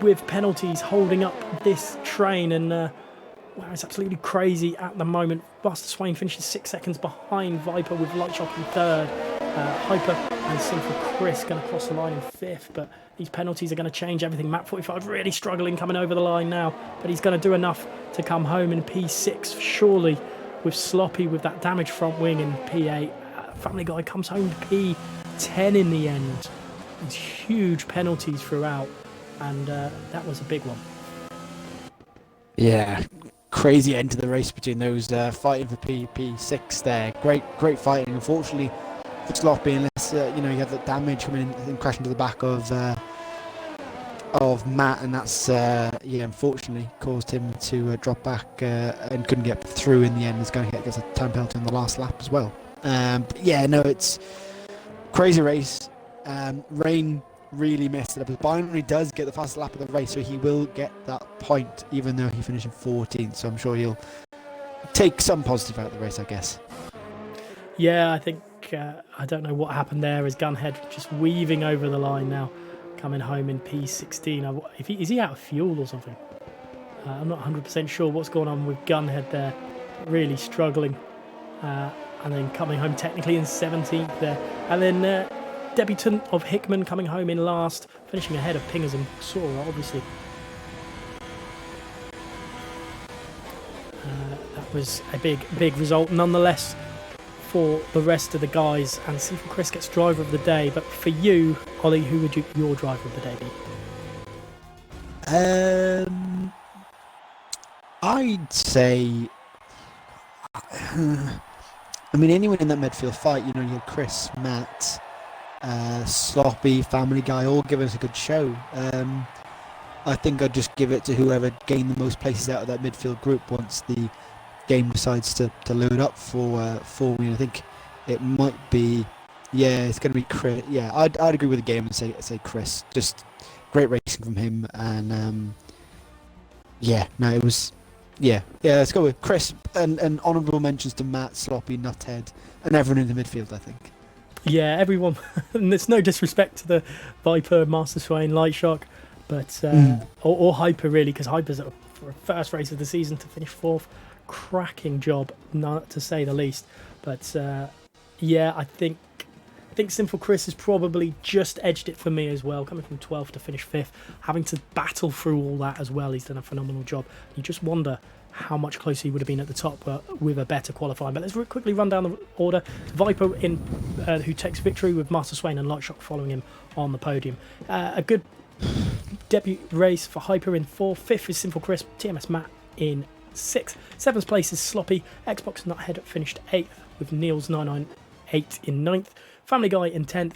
with penalties holding up this train, and wow, it's absolutely crazy at the moment. Master Swain finishes 6 seconds behind Viper with Lightshock in 3rd. Hyper and Simple Chris going to cross the line in 5th, but these penalties are going to change everything. Matt 45 really struggling coming over the line now, but he's going to do enough to come home in P6 surely, with Sloppy with that damaged front wing in P8. Family Guy comes home P10 in the end. These huge penalties throughout, and that was a big one. Yeah, crazy end to the race between those fighting for P6 there. Great fighting. Unfortunately for Sloppy, unless you have that damage coming in and crashing to the back of Matt, and that's unfortunately caused him to drop back and couldn't get through in the end. He's going to get a time penalty on the last lap as well. It's crazy race. Rain really messed it up. But Binary does get the fastest lap of the race, so he will get that point, even though he finished in 14th. So I'm sure he'll take some positive out of the race, I guess. Yeah, I think I don't know what happened there. As Gunhead just weaving over the line now, coming home in P16. Is he out of fuel or something? I'm not 100% sure what's going on with Gunhead there. Really struggling. And then coming home technically in 17th there. And then debutant of Hickman coming home in last, finishing ahead of Pingers and Sora, obviously. That was a big result nonetheless for the rest of the guys. And Simple Chris gets driver of the day. But for you, Ollie, who would your driver of the day be? I'd say... anyone in that midfield fight, you had Chris, Matt, Sloppy, Family Guy, all give us a good show. I think I'd just give it to whoever gained the most places out of that midfield group once the game decides to load up for me. I think it might be. Yeah, it's going to be Chris. Yeah, I'd agree with the game and say Chris. Just great racing from him, and yeah, no, it was. Yeah. Let's go with Chris, and honourable mentions to Matt, Sloppy, Nuthead, and everyone in the midfield. I think. Yeah, everyone. And there's no disrespect to the Viper, Master Swain, Lightshock, but or Hyper really, because Hyper's for a first race of the season to finish fourth. Cracking job, not to say the least. But yeah, I think Sinful Chris has probably just edged it for me as well, coming from 12th to finish 5th, having to battle through all that as well. He's done a phenomenal job. You just wonder how much closer he would have been at the top with a better qualifying. But let's quickly run down the order. Viper who takes victory with Master Swain and Lightshock following him on the podium. A good debut race for Hyper in 4th. 5th is Sinful Chris, TMS Matt in 6th. 7th place is Sloppy. Xbox Nuthead finished 8th with Niels 998 in 9th. Family Guy in 10th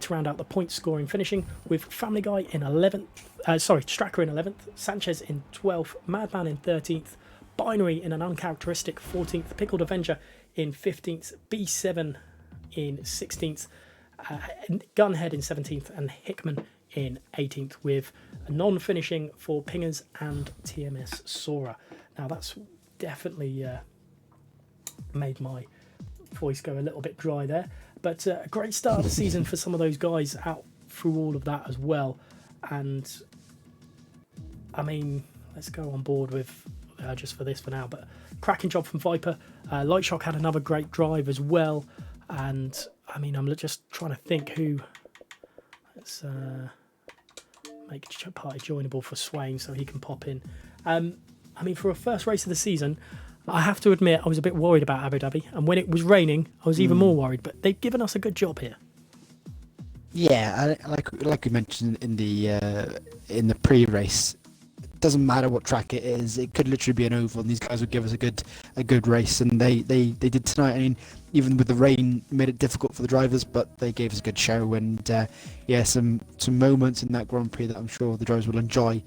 to round out the point scoring, finishing with Family Guy in 11th. Stracker in 11th, Sanchez in 12th, Madman in 13th, Binary in an uncharacteristic 14th, Pickled Avenger in 15th, B7 in 16th, Gunhead in 17th, and Hickman in 18th, with a non-finishing for Pingers and TMS Sora. Now that's definitely made my voice go a little bit dry there. But a great start of the season for some of those guys out through all of that as well. And, I mean, let's go on board with just for this for now. But cracking job from Viper. Lightshock had another great drive as well. And, I mean, I'm just trying to think who... Let's make party joinable for Swain so he can pop in. I mean, for a first race of the season... I have to admit, I was a bit worried about Abu Dhabi, and when it was raining, I was even more worried. But they've given us a good job here. Yeah, like we mentioned in the pre-race, it doesn't matter what track it is. It could literally be an oval, and these guys would give us a good race, and they did tonight. I mean, even with the rain, it made it difficult for the drivers, but they gave us a good show, and some moments in that Grand Prix that I'm sure the drivers will enjoy.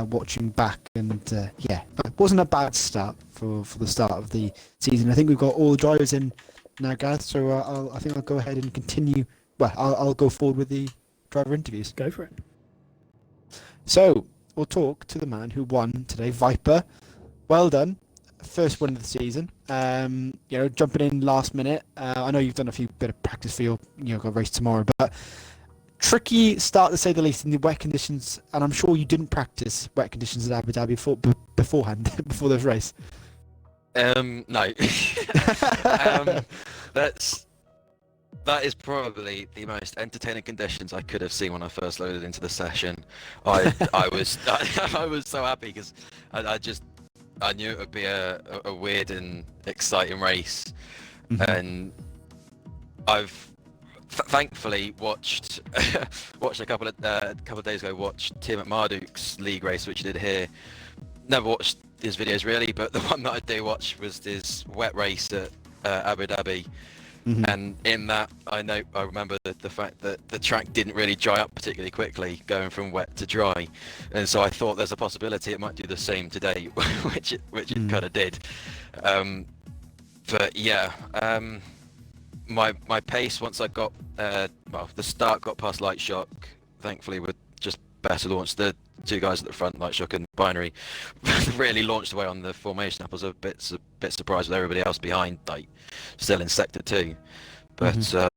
Watching back, and it wasn't a bad start for the start of the season. I think we've got all the drivers in now, Gareth, so I think I'll go ahead and continue. Well, I'll go forward with the driver interviews. Go for it. So we'll talk to the man who won today, Viper. Well done, first win of the season. Jumping in last minute. I know you've done a bit of practice for your race tomorrow, but tricky start to say the least in the wet conditions, and I'm sure you didn't practice wet conditions at Abu Dhabi beforehand, before this race. No. That is probably the most entertaining conditions I could have seen when I first loaded into the session. I was so happy because I knew it would be a weird and exciting race, and I've thankfully watched a couple of days ago. Watched Tim at Marduk's league race, which he did here. Never watched his videos really, but the one that I do watch was his wet race at Abu Dhabi. And in that, I remember the fact that the track didn't really dry up particularly quickly, going from wet to dry, and so I thought there's a possibility it might do the same today, which it kind of did. But yeah. My pace once I got the start got past Lightshock, thankfully were just better launched. The two guys at the front, Lightshock and Binary, really launched away on the formation. I was a bit surprised with everybody else behind, like still in sector 2, but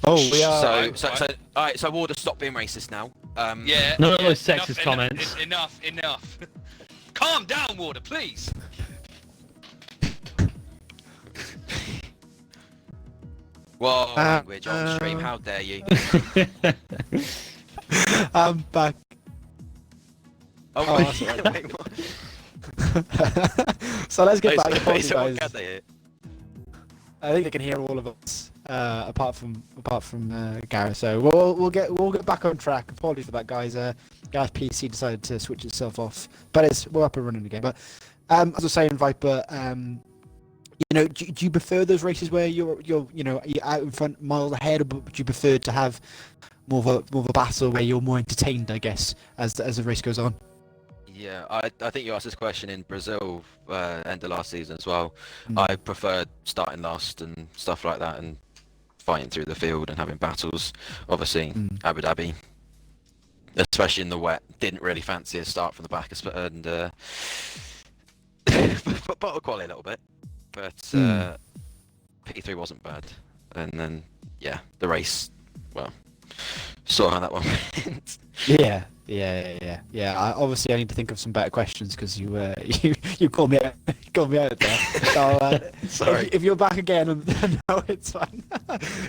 Oh, we are. All right. So Warder, stop being racist now. Yeah. None of yeah, those sexist comments. Enough. Calm down, Warder, please. Whoa, language on stream. How dare you? I'm back. Oh, that's wait, right. wait, what? So let's get back to Wait, so guys. what can they hear? I think they can hear all of us, apart from Gareth. So we'll get back on track. Apologies for that, guys. Gareth's PC decided to switch itself off, but we're up and running again. But as I was saying, Viper, do you prefer those races where you're out in front, miles ahead, or would you prefer to have more of a battle where you're more entertained, I guess, as the race goes on? Yeah, I think you asked this question in Brazil end of last season as well. I preferred starting last and stuff like that and fighting through the field and having battles. Obviously, Abu Dhabi, especially in the wet, didn't really fancy a start from the back and bottle quality a little bit. But P3 wasn't bad. And then, yeah, the race, well, saw how that one went. Yeah. Obviously, I need to think of some better questions because you called me out there. So, Sorry. If you're back again, no, it's fine.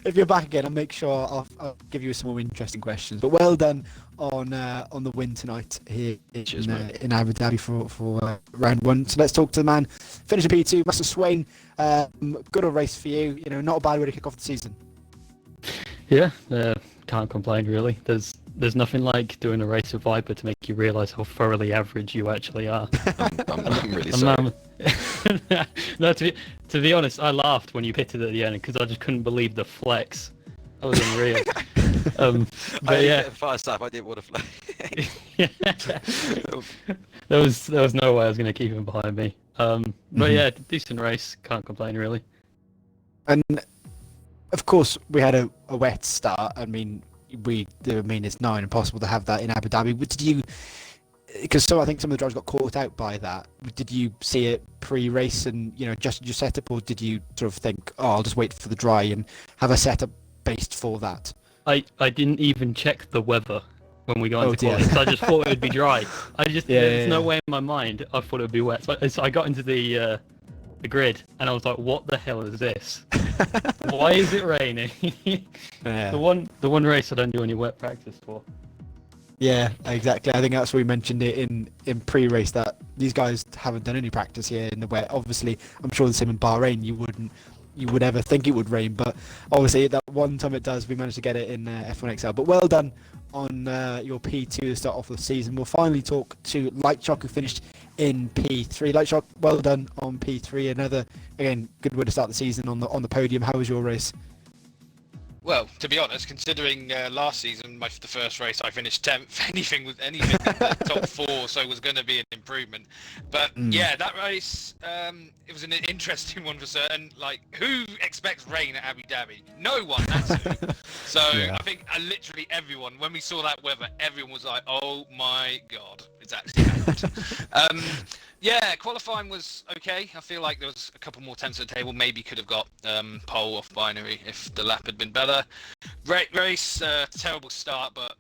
If you're back again, I'll make sure I'll give you some more interesting questions. But well done on the win tonight here in Abu Dhabi for round one. So let's talk to the man finishing P2, Master Swain. Good old race for you. Not a bad way to kick off the season. Yeah, can't complain really. There's nothing like doing a race with Viper to make you realise how thoroughly average you actually are. I'm really sorry. No, to be honest, I laughed when you pitted at the end because I just couldn't believe the flex. That was unreal. But yeah, First up, I didn't want to fly. there was no way I was going to keep him behind me. But yeah, decent race. Can't complain really. And of course, we had a wet start. I mean, it's nigh impossible to have that in Abu Dhabi. But did you? Because I think some of the drivers got caught out by that. Did you see it pre-race and adjusted your setup, or did you sort of think, oh, I'll just wait for the dry and have a setup based for that? I didn't even check the weather when we got into dear. quality. I just thought it would be dry. There's no way in my mind I thought it would be wet. So I got into the grid and I was like, what the hell is this? Why is it raining? Yeah. The one race I don't do any wet practice for. Yeah, exactly. I think that's what we mentioned it in pre-race, that these guys haven't done any practice here in the wet. Obviously, I'm sure the same in Bahrain. You would ever think it would rain, but obviously that one time it does, we managed to get it in F1XL. But well done on your P2 to start off the season. We'll finally talk to Lightshock, who finished in P3. Lightshock, well done on P3. Another, again, good way to start the season on the podium. How was your race? Well, to be honest, considering last season, the first race I finished 10th, anything in the top 4, so it was going to be an improvement. But yeah, that race, it was an interesting one for certain. Like, who expects rain at Abu Dhabi? No one, actually. So yeah. I think literally everyone, when we saw that weather, everyone was like, oh my God, it's actually happened. Yeah, qualifying was okay. I feel like there was a couple more tenths at the table. Maybe could have got pole off binary if the lap had been better. Race, terrible start, but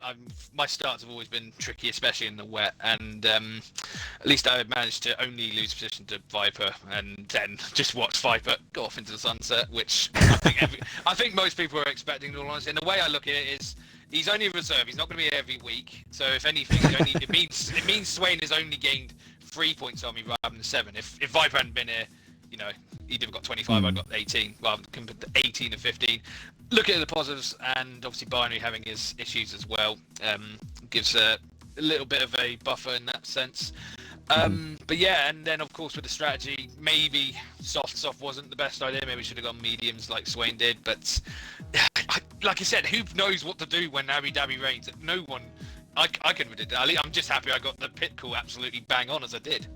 my starts have always been tricky, especially in the wet. And at least I managed to only lose position to Viper, and then just watch Viper go off into the sunset, which I think most people are expecting. In all honesty, and the way I look at it is, he's only a reserve. He's not going to be here every week. So if anything, it means Swain has only gained 3 points on me rather than 7. If Viper hadn't been here, he'd have got 25, I'd got 18, rather than compared to 18 and 15. Look at the positives, and obviously Binary having his issues as well gives a little bit of a buffer in that sense. But yeah, and then of course with the strategy, maybe soft wasn't the best idea. Maybe we should have gone mediums like Swain did. But like I said, who knows what to do when Abu Dhabi rains? No one. I couldn't have did that. I'm just happy I got the pit call absolutely bang on as I did.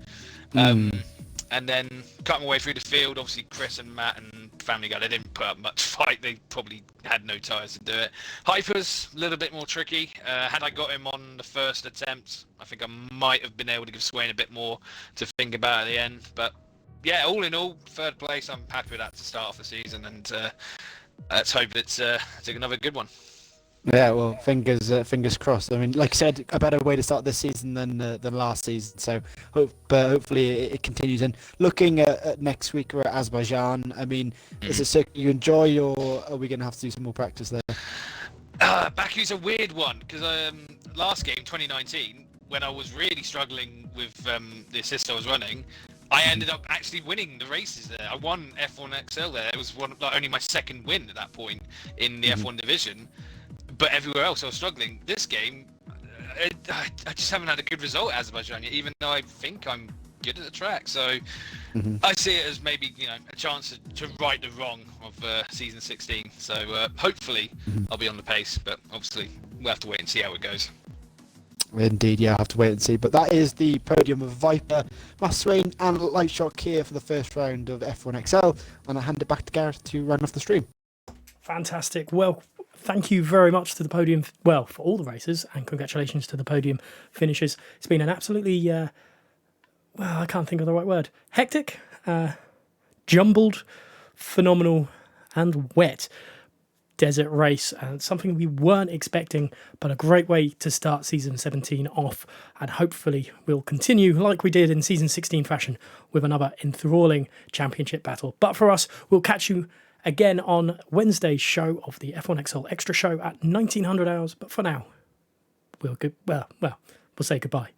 And then cut my way through the field. Obviously Chris and Matt and Family Guy, they didn't put up much fight. They probably had no tyres to do it. Hyper's a little bit more tricky. Had I got him on the first attempt, I think I might have been able to give Swain a bit more to think about at the end. But yeah, all in all, third place. I'm happy with that to start off the season. And let's hope it's another good one. Yeah, well, fingers crossed. I mean, like I said, a better way to start this season than last season. So hopefully it continues. And looking at next week, we're at Azerbaijan. I mean, is it circuit you enjoy, or are we going to have to do some more practice there? Baku's a weird one because last game 2019, when I was really struggling with the assist I was running, I ended up actually winning the races there. I won F1XL there. It was only my second win at that point in the F1 division. But everywhere else I was struggling. This game, I just haven't had a good result at Azerbaijan yet, even though I think I'm good at the track. So I see it as maybe a chance to right the wrong of season 16. So hopefully I'll be on the pace, but obviously we'll have to wait and see how it goes. Indeed, yeah, I'll have to wait and see. But that is the podium of Viper, Masrain and Lightshock here for the first round of F1XL. And I'll hand it back to Gareth to run off the stream. Fantastic. Well, thank you very much to the podium, for all the races, and congratulations to the podium finishers. It's been an absolutely, I can't think of the right word, hectic, jumbled, phenomenal, and wet desert race, and something we weren't expecting, but a great way to start season 17 off, and hopefully we'll continue like we did in season 16 fashion with another enthralling championship battle. But for us, we'll catch you again on Wednesday's show of the F1XL Extra Show at 1900 hours. But for now, we'll say goodbye.